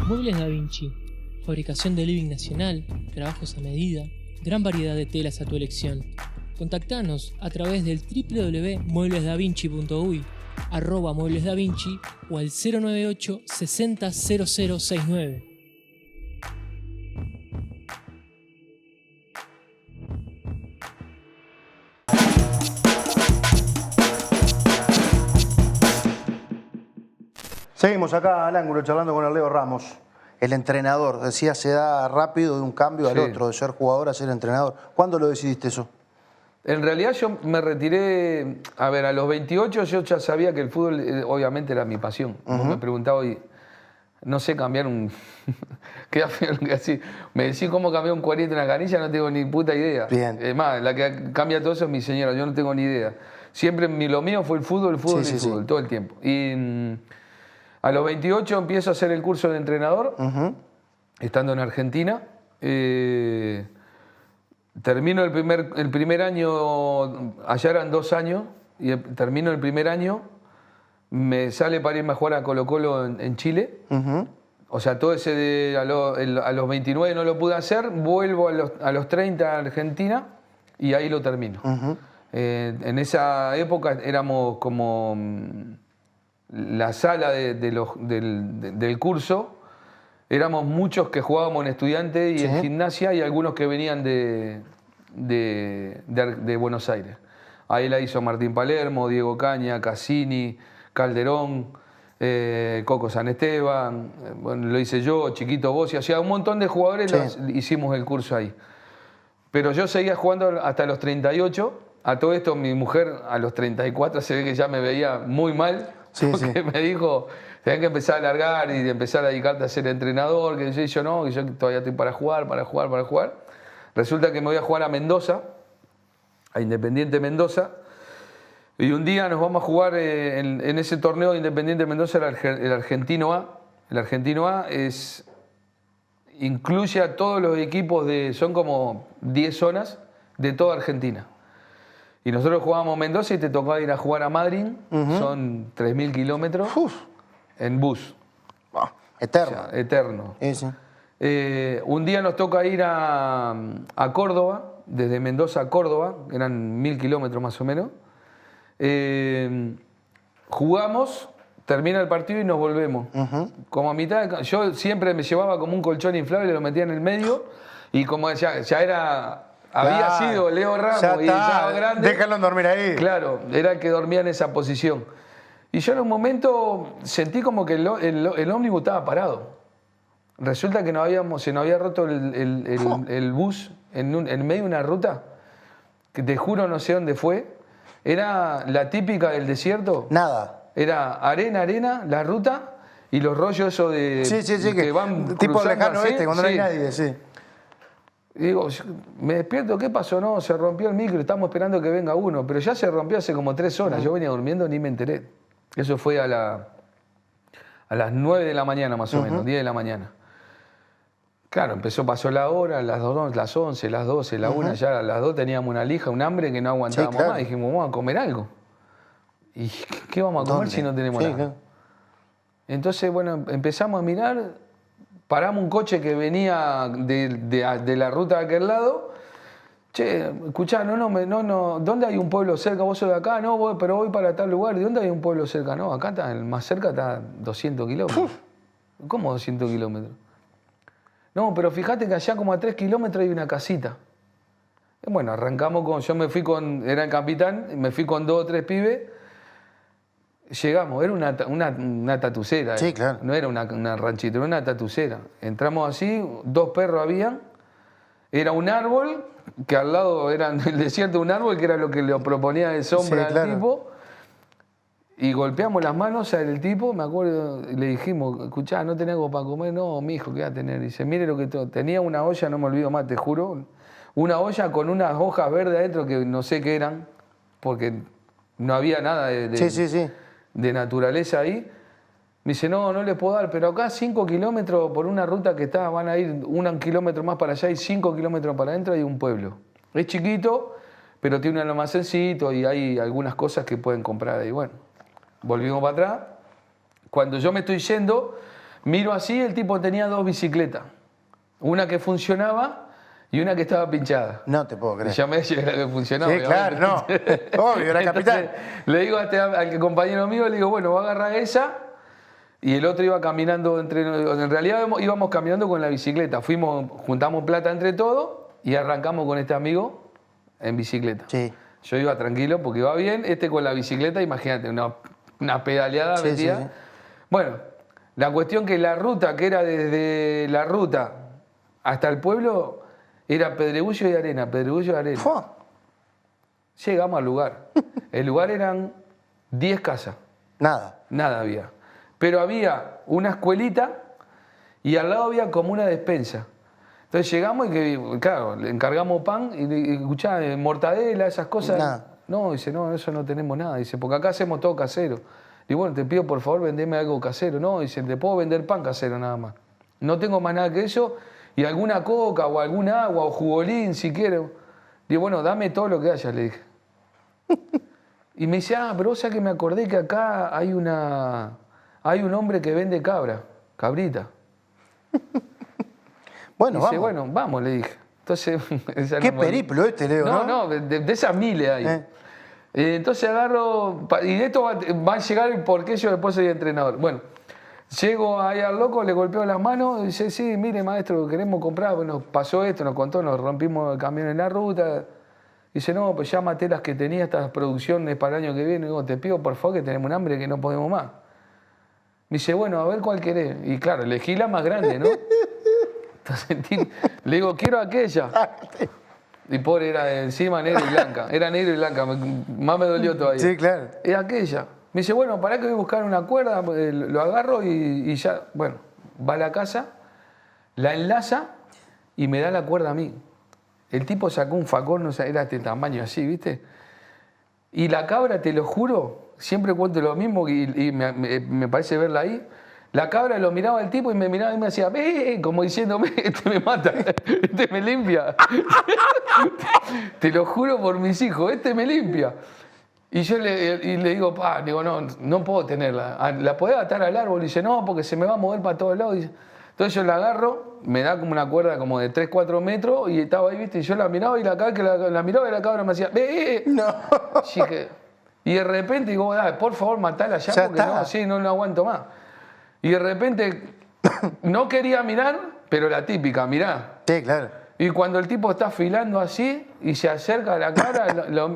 Muebles Da Vinci, fabricación de living nacional, trabajos a medida, gran variedad de telas a tu elección. Contactanos a través del www.mueblesdavinci.uy, @mueblesdavinci o al 098 60 0069. Seguimos acá al ángulo charlando con el Leo Ramos, el entrenador. Decía, se da rápido de un cambio al otro, de ser jugador a ser entrenador. ¿Cuándo lo decidiste eso? En realidad yo me retiré, a los 28 yo ya sabía que el fútbol obviamente era mi pasión. Me preguntaba hoy, no sé cambiar un... Queda feo que así. Me decís cómo cambiar un 40 en una canilla, no tengo ni puta idea. Bien. Es más, la que cambia todo eso es mi señora, yo no tengo ni idea. Siempre lo mío fue el fútbol, todo el tiempo. Y a los 28 empiezo a hacer el curso de entrenador, estando en Argentina. Termino el primer año, allá eran 2 años, y termino el primer año, me sale para irme a jugar a Colo-Colo en Chile. O sea, todo ese a los 29 no lo pude hacer, vuelvo a los 30 a Argentina y ahí lo termino. En esa época éramos como la sala del curso, éramos muchos que jugábamos en Estudiantes y en Gimnasia y algunos que venían de Buenos Aires. Ahí la hizo Martín Palermo, Diego Caña, Cassini, Calderón, Coco San Esteban, bueno, lo hice yo, Chiquito Bossi, o sea, un montón de jugadores hicimos el curso ahí. Pero yo seguía jugando hasta los 38, a todo esto mi mujer a los 34 se ve que ya me veía muy mal, porque me dijo, tenés que empezar a alargar y empezar a dedicarte a ser entrenador, que yo no, que yo todavía estoy para jugar. Resulta que me voy a jugar a Mendoza, a Independiente Mendoza, y un día nos vamos a jugar en ese torneo de Independiente Mendoza, el Argentino A. El Argentino A incluye a todos los equipos son como 10 zonas de toda Argentina. Y nosotros jugábamos Mendoza y te tocaba ir a jugar a Madrid, son 3.000 kilómetros en bus. Eterno. O sea, eterno. Un día nos toca ir a Córdoba, desde Mendoza a Córdoba, eran 1.000 kilómetros más o menos. Jugamos, termina el partido y nos volvemos. Como a mitad, yo siempre me llevaba como un colchón inflable, lo metía en el medio y como ya era... Había sido Leo Ramos y ya grande. Déjalo dormir ahí. Claro, era el que dormía en esa posición. Y yo en un momento sentí como que el ómnibus estaba parado. Resulta que se nos había roto el bus en medio de una ruta, que te juro no sé dónde fue. Era la típica del desierto. Nada. Era arena, la ruta, y los rollos esos de Sí, que van tipo cruzando lejano así, oeste, cuando no hay sí. nadie, sí. Y digo, me despierto, ¿qué pasó? No, se rompió el micro, estamos esperando que venga uno, pero ya se rompió hace como 3 horas, yo venía durmiendo ni me enteré. Eso fue a las 9 de la mañana más o menos, 10 de la mañana. Claro, pasó la hora, las 11, las 12, la 1, ya a las 2 teníamos una lija, un hambre que no aguantábamos claro. más. Dijimos, vamos a comer algo. ¿Y qué vamos a comer ¿Dónde? si no tenemos Sí, nada? claro. Entonces, bueno, empezamos a mirar, paramos un coche que venía de la ruta de aquel lado. Che, escuchá, no, ¿dónde hay un pueblo cerca? ¿Vos sos de acá? No, pero voy para tal lugar. ¿De dónde hay un pueblo cerca? No, acá está, el más cerca está 200 kilómetros. ¿Cómo 200 kilómetros? No, pero fíjate que allá como a 3 kilómetros hay una casita. Bueno, arrancamos yo me fui era el capitán, me fui con 2 o 3 pibes. Llegamos, era una tatucera. Sí, claro. No era una ranchita, era una tatucera. Entramos así, 2 perros habían. Era un árbol, que al lado era el desierto, un árbol que era lo que le proponía de sombra Sí, claro. al tipo. Y golpeamos las manos al tipo, me acuerdo, y le dijimos, escuchá, ¿no tenés algo para comer? No, mi hijo, ¿qué va a tener? Dice, mire lo que tenía una olla, no me olvido más, te juro, una olla con unas hojas verdes adentro que no sé qué eran, porque no había nada Sí. de naturaleza ahí. Me dice, no le puedo dar, pero acá 5 kilómetros por una ruta que está, van a ir 1 kilómetro más para allá y 5 kilómetros para adentro hay un pueblo. Es chiquito, pero tiene un almacencito y hay algunas cosas que pueden comprar ahí. Bueno, volvimos para atrás. Cuando yo me estoy yendo, miro así, el tipo tenía 2 bicicletas. Una que funcionaba y una que estaba pinchada. No te puedo Y creer. ya me decía la que funcionaba. Sí, claro, no. Obvio, era capitán. Entonces, le digo al compañero mío, le digo, bueno, va a agarrar esa. Y el otro iba caminando en realidad íbamos caminando con la bicicleta. Juntamos plata entre todos y arrancamos con este amigo en bicicleta. Sí. Yo iba tranquilo porque iba bien. Con la bicicleta, imagínate, una pedaleada Sí, metida. sí. Bueno, la cuestión que la ruta, que era desde la ruta hasta el pueblo, era pedregullo y arena, pedregullo y arena. Fua. Llegamos al lugar. El lugar eran 10 casas. Nada. Nada había. Pero había una escuelita y al lado había como una despensa. Entonces llegamos y claro, le encargamos pan y escuchá, mortadela, esas cosas. Nada. No, dice, no, eso no tenemos nada. Dice, porque acá hacemos todo casero. Digo, bueno, te pido por favor vendeme algo casero. No, dice, te puedo vender pan casero nada más. No tengo más nada que eso y alguna coca o algún agua o jugolín si quiero. Digo, bueno, dame todo lo que haya, le dije. Y me dice, pero vos sabés que me acordé que acá hay un hombre que vende cabrita. Bueno, Dice, vamos. bueno, vamos, le dije. Entonces, esa Qué no me- periplo este, Leo, ¿no? No, de esas miles hay. Entonces agarro, y de esto va a llegar el por qué yo después soy entrenador. Bueno, llego ahí al loco, le golpeo las manos, y dice, sí, mire maestro, queremos comprar, bueno, pasó esto, nos contó, nos rompimos el camión en la ruta. Dice, no, pues ya maté las que tenía, estas producciones para el año que viene. Digo, te pido por favor que tenemos un hambre que no podemos más. Me dice, bueno, a ver cuál querés. Y claro, elegí la más grande, ¿no? Entonces le digo, quiero aquella. Y pobre era encima negro y blanca. Era negro y blanca, más me dolió todavía. Sí, claro. Era aquella. Me dice, bueno, pará que voy a buscar una cuerda, lo agarro y ya, bueno, va a la casa, la enlaza y me da la cuerda a mí. El tipo sacó un facón, no sé, era de este tamaño así, ¿viste? Y la cabra, te lo juro, siempre cuento lo mismo y me parece verla ahí. La cabra lo miraba al tipo y me miraba y me hacía, como diciéndome, este me mata, este me limpia. Te lo juro por mis hijos, este me limpia. Y yo le digo, digo, no puedo tenerla. ¿La podés atar al árbol? Y dice, no, porque se me va a mover para todos lados. Entonces yo la agarro, me da como una cuerda como de 3, 4 metros y estaba ahí, ¿viste? Y yo la miraba y la miraba y la cabra me hacía, No. Y de repente digo, por favor, matala ya porque está. no, sí, no aguanto más. Y de repente no quería mirar, pero la típica, mirá. Sí, claro. Y cuando el tipo está afilando así y se acerca a la cabra, lo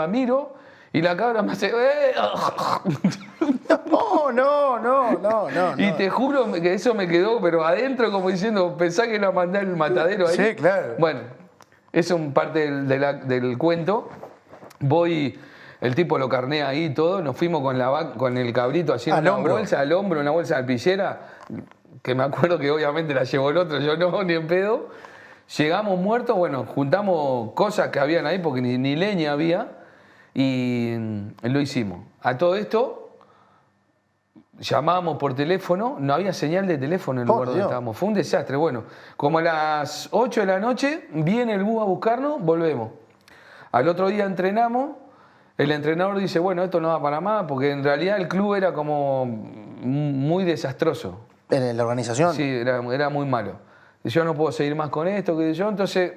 miro y la cabra me hace... No. Y te juro que eso me quedó, pero adentro como diciendo, pensá que la mandé al matadero ahí. Sí, claro. Bueno, eso es parte del cuento. El tipo lo carnea ahí y todo. Nos fuimos con el cabrito haciendo Al hombro. bolsa, al hombro, una bolsa de alpillera, que me acuerdo que obviamente la llevó el otro, yo no, ni en pedo. Llegamos muertos, bueno, juntamos cosas que habían ahí porque ni leña había y lo hicimos. A todo esto, llamábamos por teléfono, no había señal de teléfono en el lugar donde estábamos. Fue un desastre. Bueno, como a las 8 de la noche, viene el bus a buscarnos, volvemos. Al otro día entrenamos, el entrenador dice, bueno, esto no va para más, porque en realidad el club era como muy desastroso. ¿En la organización? Sí, era muy malo. Yo no puedo seguir más con esto, que yo. Entonces,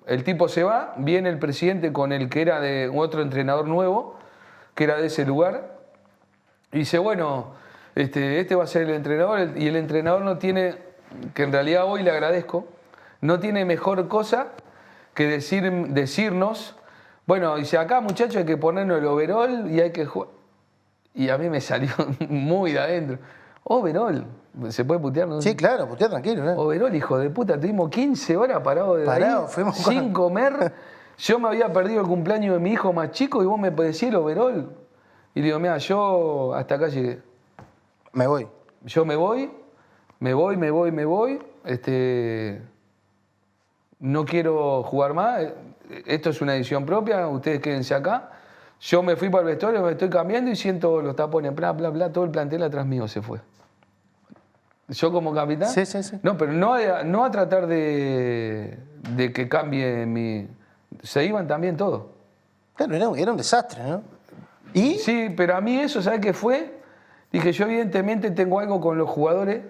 el tipo se va, viene el presidente con el que era de otro entrenador nuevo, que era de ese lugar, y dice, bueno, este va a ser el entrenador, y el entrenador no tiene, que en realidad hoy le agradezco, no tiene mejor cosa que decirnos, bueno, dice, acá muchachos hay que ponernos el overall y hay que jugar. Y a mí me salió muy de adentro. Overall, ¿se puede putear? ¿No? Sí, claro, putea tranquilo. Overall, hijo de puta, tuvimos 15 horas parados ahí, sin comer. Yo me había perdido el cumpleaños de mi hijo más chico y vos me decís el overall. Y digo, mira, yo hasta acá llegué. Me voy. Yo me voy. No quiero jugar más. Esto es una decisión propia, ustedes quédense acá. Yo me fui para el vestuario, me estoy cambiando y siento los tapones, bla, bla, bla, todo el plantel atrás mío se fue. Yo como capitán. Sí. No, pero no a tratar de que cambie mi... Se iban también todos. Claro, era un desastre, ¿no? ¿Y? Sí, pero a mí eso, ¿sabes qué fue? Dije, yo evidentemente tengo algo con los jugadores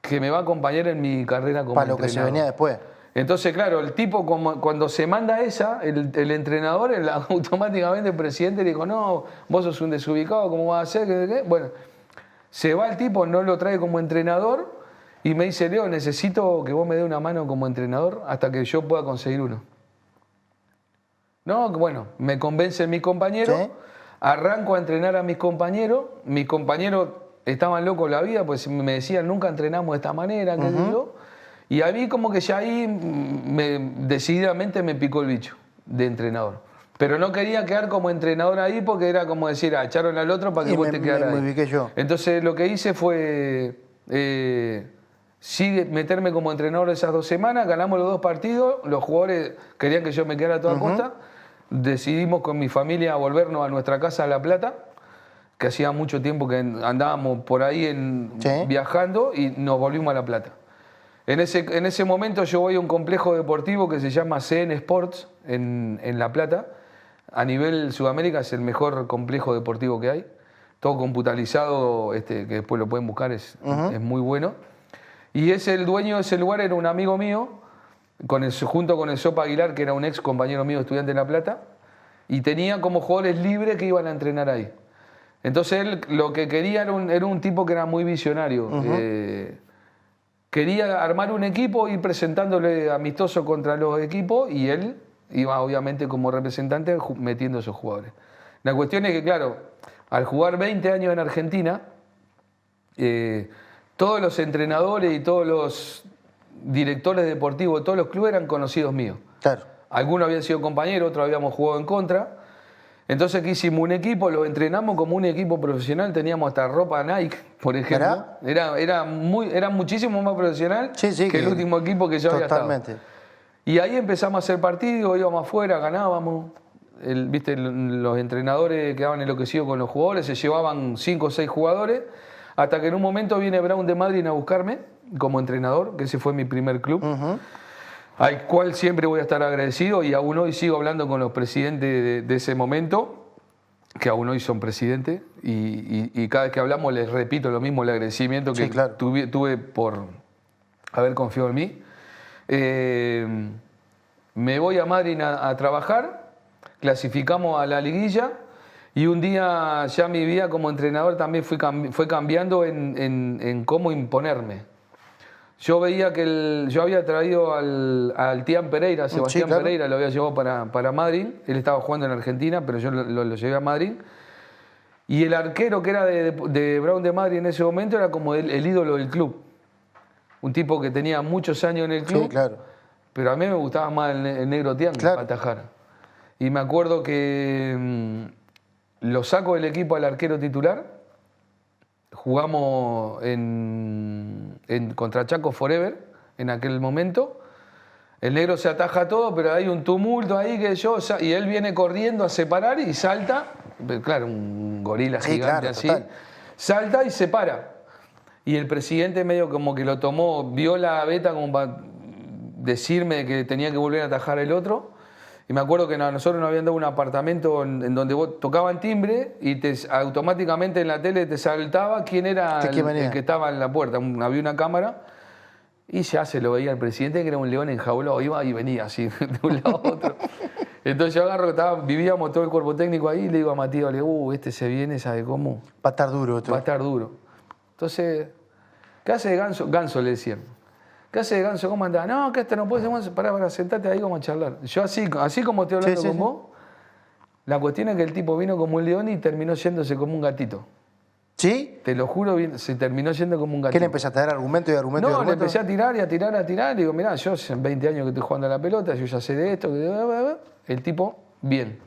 que me va a acompañar en mi carrera como para lo entrenador. que se venía después. Entonces, claro, el tipo, cuando se manda esa, el entrenador, automáticamente el presidente le dijo, no, vos sos un desubicado, ¿cómo vas a hacer? ¿Qué? Bueno, se va el tipo, no lo trae como entrenador y me dice, Leo, necesito que vos me dé una mano como entrenador hasta que yo pueda conseguir uno. No, bueno, me convencen mis compañeros, ¿sí? Arranco a entrenar a mis compañeros estaban locos la vida, pues me decían, nunca entrenamos de esta manera, qué sé yo. Y a mí como que ya ahí decididamente me picó el bicho de entrenador. Pero no quería quedar como entrenador ahí porque era como decir, echaron al otro para que vos te quedaras ahí. Me ubiqué yo. Entonces lo que hice fue meterme como entrenador esas 2 semanas, ganamos los 2 partidos, los jugadores querían que yo me quedara a toda costa, decidimos con mi familia volvernos a nuestra casa a La Plata, que hacía mucho tiempo que andábamos por ahí viajando y nos volvimos a La Plata. En ese momento yo voy a un complejo deportivo que se llama CN Sports en La Plata. A nivel Sudamérica es el mejor complejo deportivo que hay. Todo computarizado, que después lo pueden buscar, es muy bueno. Y el dueño de ese lugar era un amigo mío, junto con el Sopa Aguilar, que era un ex compañero mío estudiante en La Plata, y tenía como jugadores libres que iban a entrenar ahí. Entonces él lo que quería era un tipo que era muy visionario. Quería armar un equipo, ir presentándole amistoso contra los equipos y él iba obviamente como representante metiendo esos jugadores. La cuestión es que, claro, al jugar 20 años en Argentina, todos los entrenadores y todos los directores deportivos de todos los clubes eran conocidos míos. Claro. Algunos habían sido compañeros, otros habíamos jugado en contra. Entonces aquí hicimos un equipo, lo entrenamos como un equipo profesional, teníamos hasta ropa Nike, por ejemplo. Era muchísimo más profesional que el último equipo que yo había estado. Totalmente. Y ahí empezamos a hacer partidos, íbamos afuera, ganábamos. ¿Viste? Los entrenadores quedaban enloquecidos con los jugadores, se llevaban 5 o 6 jugadores, hasta que en un momento viene Brown de Madrid a buscarme como entrenador, que ese fue mi primer club. Al cual siempre voy a estar agradecido y aún hoy sigo hablando con los presidentes de ese momento, que aún hoy son presidentes, y cada vez que hablamos les repito lo mismo, el agradecimiento que tuve por haber confiado en mí. Me voy a Madrid a trabajar, clasificamos a la liguilla y un día ya mi vida como entrenador también fue cambiando en cómo imponerme. Yo veía que yo había traído al Tian Pereira, Sebastián Pereira, lo había llevado para Madrid. Él estaba jugando en Argentina, pero yo lo llevé a Madrid. Y el arquero que era de Brown de Madrid en ese momento era como el ídolo del club. Un tipo que tenía muchos años en el club. Sí, claro. Pero a mí me gustaba más el negro Tian para atajar. Y me acuerdo que lo saco del equipo al arquero titular, jugamos contra Chaco Forever en aquel momento. El negro se ataja todo, pero hay un tumulto ahí y él viene corriendo a separar y salta, claro, un gorila gigante, claro, así, total. salta y se para. Y el presidente medio como que lo tomó, vio la beta como para decirme que tenía que volver a atajar el otro. Y me acuerdo que a nosotros nos habían dado un apartamento en donde vos tocaban timbre y automáticamente en la tele te saltaba quién era el que estaba en la puerta. Había una cámara. Y ya se lo veía el presidente, que era un león enjaulado, iba y venía así, de un lado a otro. Entonces yo agarro, vivíamos todo el cuerpo técnico ahí, y le digo a Matías, le digo, este se viene, ¿sabe cómo? Va a estar duro esto. Va a estar duro. Entonces, ¿qué hace de Ganso? Ganso le decían. ¿Qué hace de Ganso? ¿Cómo andás? No, que no puede ser, para, sentate ahí, vamos a charlar. Yo así como estoy hablando con vos, la cuestión es que el tipo vino como un león y terminó yéndose como un gatito. ¿Sí? Te lo juro, se terminó yendo como un gatito. ¿Qué le empezaste a dar argumento y argumento y argumento? No, le empecé a tirar y a tirar, a tirar. Y digo, mirá, yo hace 20 años que estoy jugando a la pelota, yo ya sé de esto. El tipo, bien.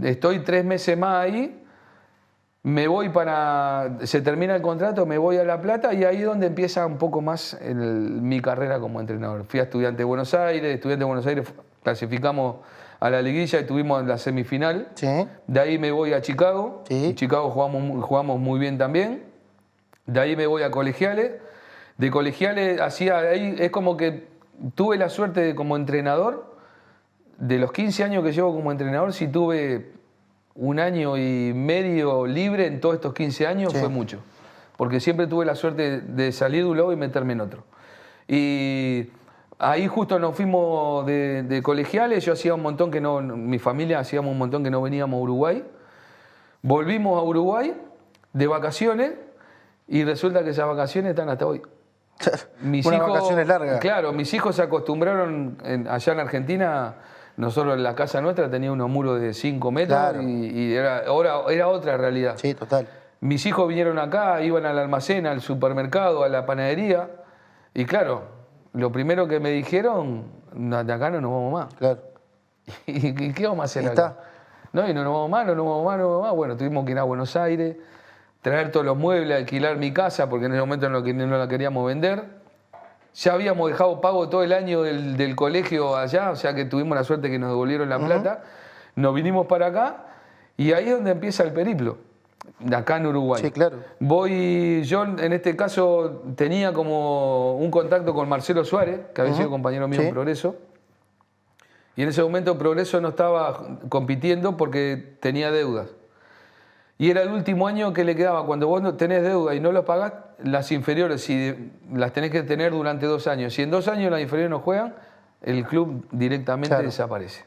Estoy 3 meses más ahí, me voy se termina el contrato, me voy a La Plata y ahí es donde empieza un poco más mi carrera como entrenador. Fui a Estudiantes de Buenos Aires, clasificamos a la liguilla y tuvimos la semifinal. Sí. De ahí me voy a Chicago. Sí. En Chicago jugamos muy bien también. De ahí me voy a Colegiales. De Colegiales ahí es como que tuve la suerte de como entrenador. De los 15 años que llevo como entrenador, sí tuve 1 año y medio libre en todos estos 15 años, fue mucho. Porque siempre tuve la suerte de salir de un lado y meterme en otro. Y ahí justo nos fuimos de Colegiales, yo hacía un montón que no, mi familia hacíamos un montón que no veníamos a Uruguay. Volvimos a Uruguay de vacaciones y resulta que esas vacaciones están hasta hoy. Vacaciones largas. Claro, mis hijos se acostumbraron, allá en Argentina, nosotros en la casa nuestra tenía unos muros de 5 metros, claro. y era otra realidad. Sí, total. Mis hijos vinieron acá, iban al almacén, al supermercado, a la panadería y claro, lo primero que me dijeron, de acá no nos vamos más. Claro. ¿Y qué vamos a hacer acá? No, y no nos vamos más. Bueno, tuvimos que ir a Buenos Aires, traer todos los muebles, alquilar mi casa, porque en ese momento no la queríamos vender. Ya habíamos dejado pago todo el año del colegio allá, o sea que tuvimos la suerte que nos devolvieron la plata. Nos vinimos para acá y ahí es donde empieza el periplo, de acá en Uruguay. Sí, claro. Yo en este caso tenía como un contacto con Marcelo Suárez, que había sido compañero mío en Progreso. Y en ese momento Progreso no estaba compitiendo porque tenía deudas. Y era el último año que le quedaba. Cuando vos no tenés deuda y no lo pagás, las inferiores las tenés que tener durante 2 años. Si en 2 años las inferiores no juegan, el club directamente desaparece.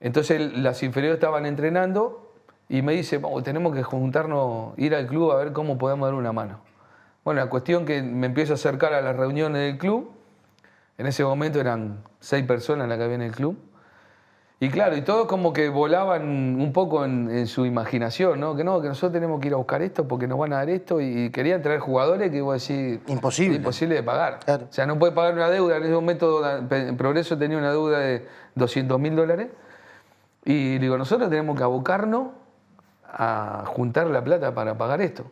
Entonces las inferiores estaban entrenando y me dice, tenemos que juntarnos, ir al club a ver cómo podemos dar una mano. Bueno, la cuestión que me empiezo a acercar a las reuniones del club. En ese momento eran 6 personas las que había en el club. Y claro, y todos como que volaban un poco en su imaginación, ¿no? Que nosotros tenemos que ir a buscar esto porque nos van a dar esto. Y querían traer jugadores que vos decís... Imposible de pagar. Claro. O sea, no puede pagar una deuda. En ese momento Progreso tenía una deuda de $200.000. Y digo, nosotros tenemos que abocarnos a juntar la plata para pagar esto.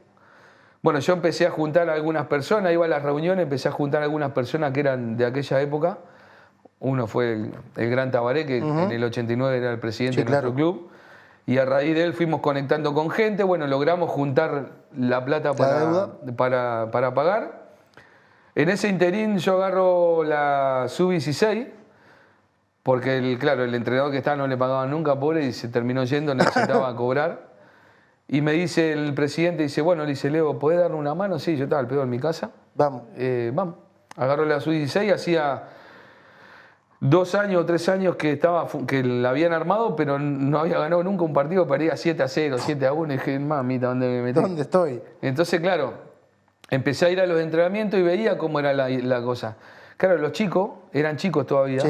Bueno, yo empecé a juntar a algunas personas, iba a las reuniones, empecé a juntar a algunas personas que eran de aquella época. Uno fue el Gran Tabaré, que en el 89 era el presidente de nuestro club. Y a raíz de él fuimos conectando con gente. Bueno, logramos juntar la plata para pagar. En ese interín yo agarro la Sub-16, porque el entrenador que estaba no le pagaba nunca, pobre, y se terminó yendo, necesitaba cobrar. Y me dice el presidente, bueno, le dice, Leo, ¿podés darle una mano? Sí, yo estaba al pedo en mi casa. Vamos. Vamos. Agarro la Sub-16, hacía 2 años o 3 años que la habían armado, pero no había ganado nunca un partido, perdía 7-0, 7-1, y dije, mamita, ¿dónde me metí? ¿Dónde estoy? Entonces, claro, empecé a ir a los entrenamientos y veía cómo era la cosa. Claro, los chicos, eran chicos todavía,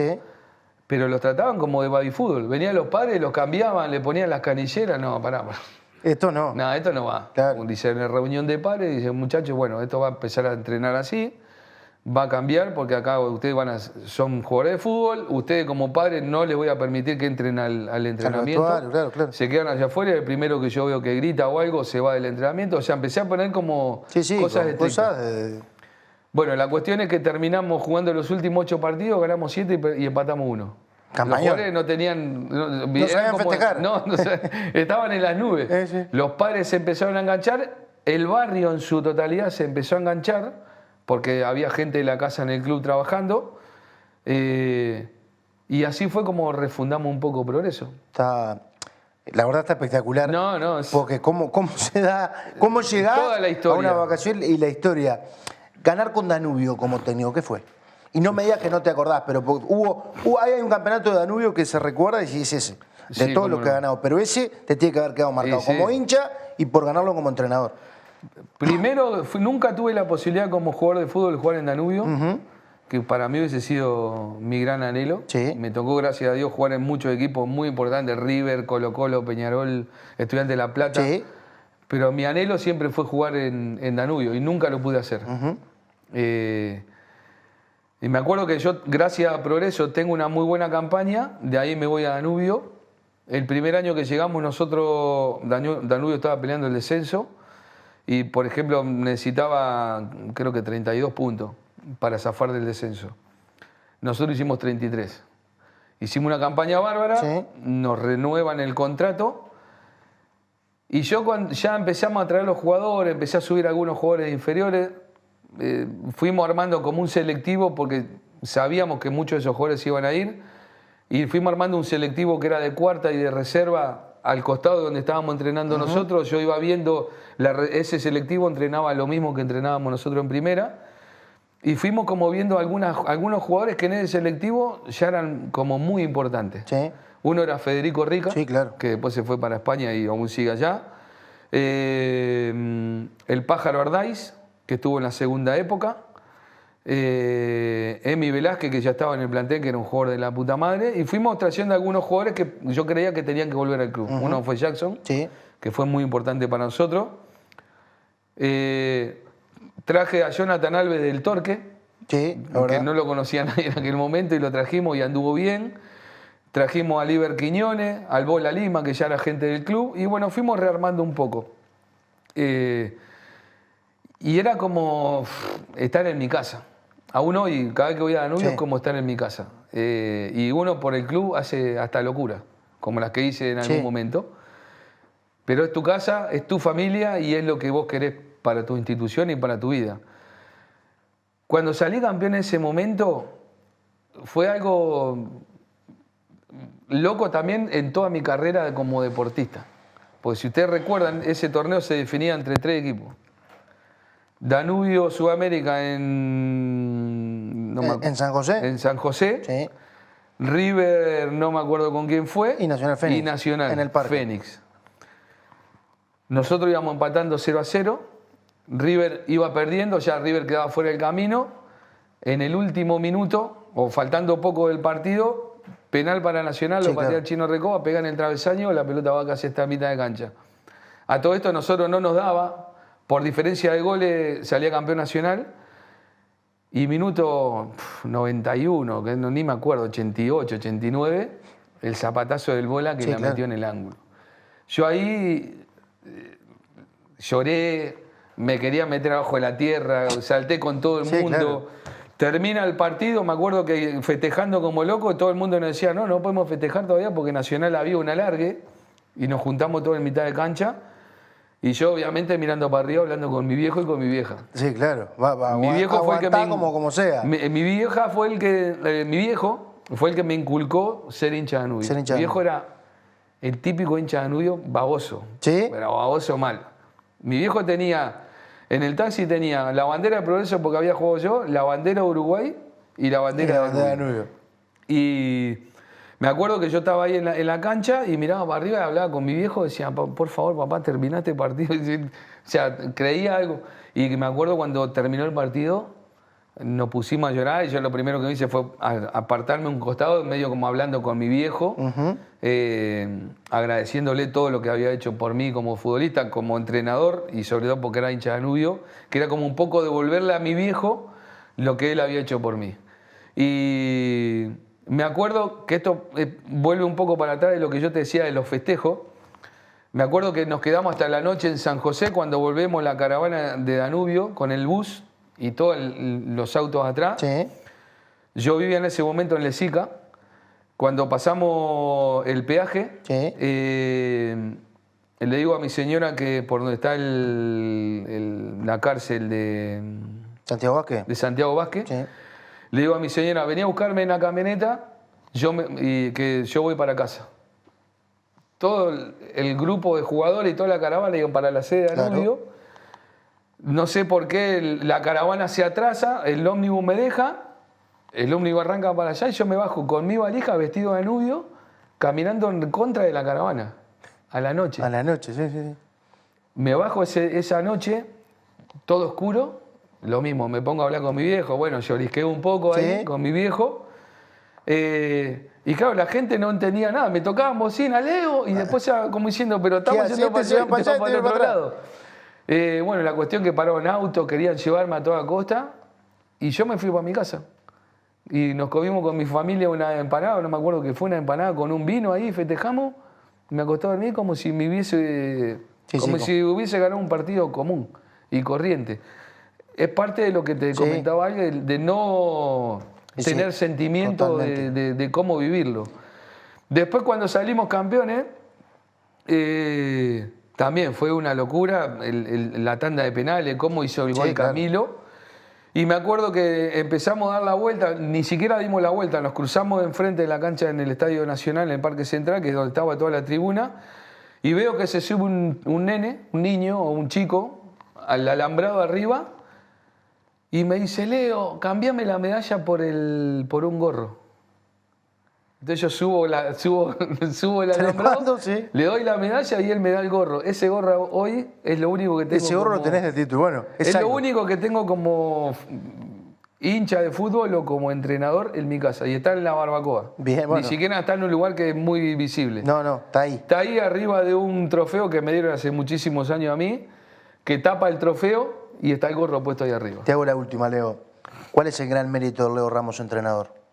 pero los trataban como de baby fútbol. Venían los padres, los cambiaban, le ponían las canilleras, no, pará. Esto no. No, esto no va. Claro. Dice, en la reunión de padres, dice, muchachos, bueno, esto va a empezar a entrenar así. va a cambiar porque acá ustedes son jugadores de fútbol, ustedes como padres no les voy a permitir que entren al entrenamiento. Claro. Se quedan allá afuera y el primero que yo veo que grita o algo se va del entrenamiento. O sea, empecé a poner como cosas estrictas. Bueno, la cuestión es que terminamos jugando los últimos 8 partidos, ganamos 7 y empatamos 1. Campañón. Los jugadores no tenían... No sabían festejar. Estaban en las nubes. Sí. Los padres se empezaron a enganchar, el barrio en su totalidad se empezó a enganchar, porque había gente de la casa en el club trabajando, y así fue como refundamos un poco Progreso. La verdad está espectacular. Porque cómo llegar toda la historia. A una vacación y la historia. Ganar con Danubio como técnico, ¿qué fue? Y no me digas que no te acordás, pero hay un campeonato de Danubio que se recuerda y es ese, de todos los que ha ganado. Pero ese te tiene que haber quedado marcado como hincha y por ganarlo como entrenador. Primero, nunca tuve la posibilidad como jugador de fútbol de jugar en Danubio, que para mí hubiese sido mi gran anhelo. Sí. Me tocó, gracias a Dios, jugar en muchos equipos muy importantes, River, Colo-Colo, Peñarol, Estudiantes de La Plata. Sí. Pero mi anhelo siempre fue jugar en Danubio y nunca lo pude hacer. Y me acuerdo que yo, gracias a Progreso, tengo una muy buena campaña, de ahí me voy a Danubio. El primer año que llegamos nosotros, Danubio estaba peleando el descenso y, por ejemplo, necesitaba, creo que 32 puntos para zafar del descenso. Nosotros hicimos 33. Hicimos una campaña bárbara, nos renuevan el contrato y yo cuando ya empezamos a traer los jugadores, empecé a subir algunos jugadores inferiores, fuimos armando como un selectivo porque sabíamos que muchos de esos jugadores iban a ir y fuimos armando un selectivo que era de cuarta y de reserva al costado de donde estábamos entrenando nosotros. Yo iba viendo, ese selectivo entrenaba lo mismo que entrenábamos nosotros en primera y fuimos como viendo algunos jugadores que en ese selectivo ya eran como muy importantes. Sí. Uno era Federico Rica, claro, que después se fue para España y aún sigue allá. El Pájaro Ardáiz, que estuvo en la segunda época. Emi Velázquez, que ya estaba en el plantel, que era un jugador de la puta madre. Y fuimos trayendo algunos jugadores que yo creía que tenían que volver al club. Uno fue Jackson, que fue muy importante para nosotros. Traje a Jonathan Alves del Torque, que no lo conocía nadie en aquel momento, y lo trajimos y anduvo bien. Trajimos a Liber Quiñones, al Bola Lima, que ya era gente del club. Y bueno, fuimos rearmando un poco. Y era como estar en mi casa. Aún hoy, cada vez que voy a Danubio es como estar en mi casa. Y uno por el club hace hasta locura, como las que hice en algún momento. Pero es tu casa, es tu familia y es lo que vos querés para tu institución y para tu vida. Cuando salí campeón en ese momento, fue algo loco también en toda mi carrera como deportista. Porque si ustedes recuerdan, ese torneo se definía entre 3 equipos. Danubio, Sudamérica en San José. En San José. Sí. River, no me acuerdo con quién fue. Y Nacional Fénix. Y Nacional en el Parque. Fénix. Nosotros íbamos empatando 0-0. River iba perdiendo, ya River quedaba fuera del camino. En el último minuto, o faltando poco del partido, penal para Nacional, lo patea el Chino Recoba, pega en el travesaño, la pelota va casi hasta mitad de cancha. A todo esto nosotros no nos daba. Por diferencia de goles salía campeón Nacional y minuto 91, que ni me acuerdo, 88, 89, el zapatazo del Bola que la metió en el ángulo. Yo ahí lloré, me quería meter abajo de la tierra, salté con todo el mundo. Claro. Termina el partido, me acuerdo que festejando como loco, todo el mundo nos decía, no podemos festejar todavía porque Nacional había un alargue y nos juntamos todos en mitad de cancha. Y yo, obviamente, mirando para arriba, hablando con mi viejo y con mi vieja. Sí, claro. Mi viejo fue el que me como sea. Mi vieja fue el que... mi viejo fue el que me inculcó ser hincha de Danubio. Mi viejo era el típico hincha de Danubio baboso. ¿Sí? Pero baboso mal. Mi viejo tenía... En el taxi tenía la bandera de Progreso porque había jugado yo, la bandera de Uruguay y la bandera de Danubio. Y... me acuerdo que yo estaba ahí en la cancha y miraba para arriba y hablaba con mi viejo, decía, por favor, papá, termina este partido. O sea, creía algo. Y me acuerdo cuando terminó el partido, nos pusimos a llorar y yo lo primero que hice fue apartarme un costado, medio como hablando con mi viejo, agradeciéndole todo lo que había hecho por mí como futbolista, como entrenador y sobre todo porque era hincha de Danubio, que era como un poco devolverle a mi viejo lo que él había hecho por mí. Y me acuerdo que esto vuelve un poco para atrás de lo que yo te decía de los festejos. Me acuerdo que nos quedamos hasta la noche en San José cuando volvemos la caravana de Danubio con el bus y todos los autos atrás. Sí. Yo vivía en ese momento en Lesica. Cuando pasamos el peaje, Sí. Le digo a mi señora que por donde está la cárcel ¿Santiago Vázquez? de Santiago Vázquez, Sí. le digo a mi señora, vení a buscarme en la camioneta y que yo voy para casa. Todo el grupo de jugadores y toda la caravana iban para la sede de Danubio. Claro. No sé por qué la caravana se atrasa, el ómnibus me deja, el ómnibus arranca para allá y yo me bajo con mi valija vestido de Danubio, caminando en contra de la caravana, a la noche. A la noche, sí, sí, sí. Me bajo esa noche, todo oscuro, lo mismo, me pongo a hablar con mi viejo, bueno, llorisqueo un poco ahí Sí. con mi viejo. Y claro, la gente no entendía nada, me tocaban bocina, Leo, y después ya como diciendo, pero estamos yendo para Se van para allá y para te el van otro para lado. Bueno, la cuestión que pararon auto, querían llevarme a toda costa, y yo me fui para mi casa. Y nos comimos con mi familia una empanada, no me acuerdo que fue una empanada con un vino ahí, festejamos, me acosté a dormir como si me hubiese, Sí, como sí, si hubiese ganado un partido común y corriente. Es parte de lo que te comentaba alguien, de no Sí, tener sentimiento totalmente. de cómo vivirlo. Después cuando salimos campeones, también fue una locura la tanda de penales, cómo hizo el Sí, gol claro. Camilo. Y me acuerdo que empezamos a dar la vuelta, ni siquiera dimos la vuelta, nos cruzamos enfrente de la cancha en el Estadio Nacional, en el Parque Central, que es donde estaba toda la tribuna, y veo que se sube un nene, un niño o un chico, al alambrado arriba, y me dice, Leo, cambiame la medalla por un gorro. Entonces yo subo el alambrado, Tremendo, sí. le doy la medalla y él me da el gorro. Ese gorro hoy es lo único que tengo. Ese gorro lo tenés de título. Bueno, Es lo algo. único que tengo como hincha de fútbol o como entrenador en mi casa. Y está en la barbacoa. Bien, bueno. Ni siquiera está en un lugar que es muy visible. No, está ahí. Está ahí arriba de un trofeo que me dieron hace muchísimos años a mí, que tapa el trofeo y está el gorro puesto ahí arriba. Te hago la última, Leo. ¿Cuál es el gran mérito de Leo Ramos, entrenador?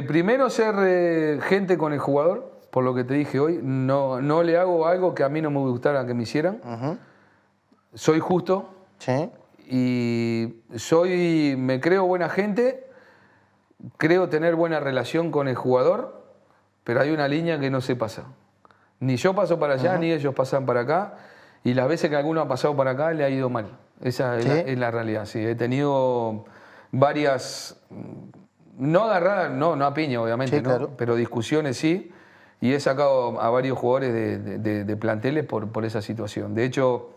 Primero ser gente con el jugador, por lo que te dije hoy. No le hago algo que a mí no me gustara que me hicieran. Ujú. Soy justo Sí. y me creo buena gente, creo tener buena relación con el jugador, pero hay una línea que no se pasa. Ni yo paso para allá, ni ellos pasan para acá. Y las veces que alguno ha pasado para acá le ha ido mal. Esa es, ¿Sí? es la realidad, sí. He tenido varias, no agarradas, no a piña obviamente, Sí, ¿no? claro. Pero discusiones sí. Y he sacado a varios jugadores de planteles por esa situación. De hecho,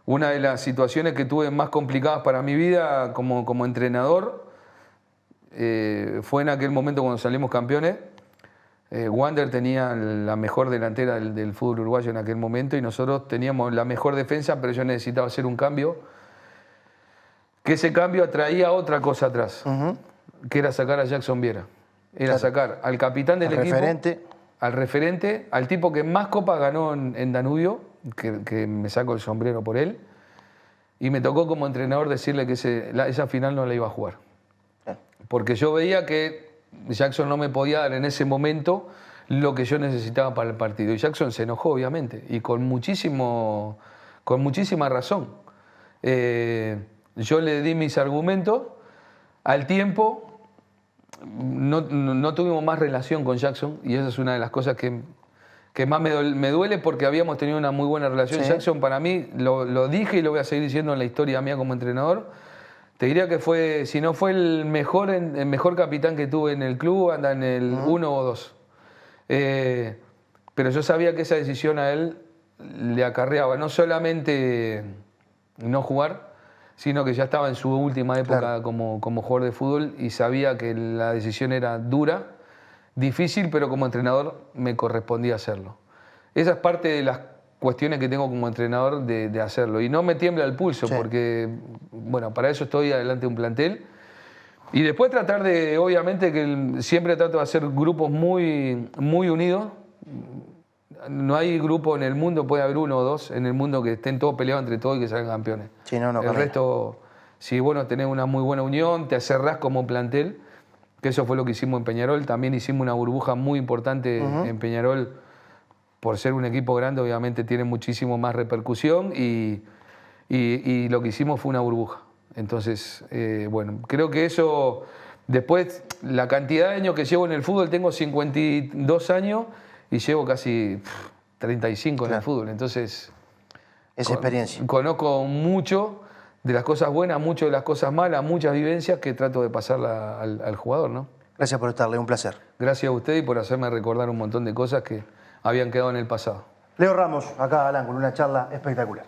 una de las situaciones que tuve más complicadas para mi vida como entrenador fue en aquel momento cuando salimos campeones. Wander tenía la mejor delantera del fútbol uruguayo en aquel momento y nosotros teníamos la mejor defensa, pero yo necesitaba hacer un cambio. Que ese cambio atraía otra cosa atrás, que era sacar a Jackson Viera. Era sacar al capitán del equipo, al referente, al tipo que más copas ganó en Danubio, que me saco el sombrero por él, y me tocó como entrenador decirle que esa final no la iba a jugar. Porque yo veía que Jackson no me podía dar en ese momento lo que yo necesitaba para el partido. Y Jackson se enojó, obviamente, y con muchísima razón. Yo le di mis argumentos. Al tiempo, no tuvimos más relación con Jackson, y esa es una de las cosas que más me duele porque habíamos tenido una muy buena relación. Sí. Jackson, para mí, lo dije y lo voy a seguir diciendo en la historia mía como entrenador. Te diría que fue, si no fue el mejor capitán que tuve en el club, anda en el 1 o 2. Pero yo sabía que esa decisión a él le acarreaba no solamente no jugar, sino que ya estaba en su última época como jugador de fútbol y sabía que la decisión era dura, difícil, pero como entrenador me correspondía hacerlo. Esa es parte de las cuestiones que tengo como entrenador de hacerlo. Y no me tiembla el pulso, porque, bueno, para eso estoy adelante de un plantel. Y después tratar de, obviamente, siempre trato de hacer grupos muy, muy unidos. No hay grupo en el mundo, puede haber uno o dos en el mundo que estén todos peleados entre todos y que salgan campeones. Sí, no el camina. resto si vos no tenés una muy buena unión, te cerrás como plantel, que eso fue lo que hicimos en Peñarol. También hicimos una burbuja muy importante en Peñarol. Por ser un equipo grande, obviamente tiene muchísimo más repercusión y lo que hicimos fue una burbuja. Entonces, bueno, creo que eso, después, la cantidad de años que llevo en el fútbol, tengo 52 años y llevo casi 35 en el fútbol. Entonces, esa experiencia. Conozco mucho de las cosas buenas, mucho de las cosas malas, muchas vivencias que trato de pasarla al jugador, ¿no? Gracias por estar, Leo, un placer. Gracias a usted y por hacerme recordar un montón de cosas que habían quedado en el pasado. Leo Ramos, acá al ángulo, una charla espectacular.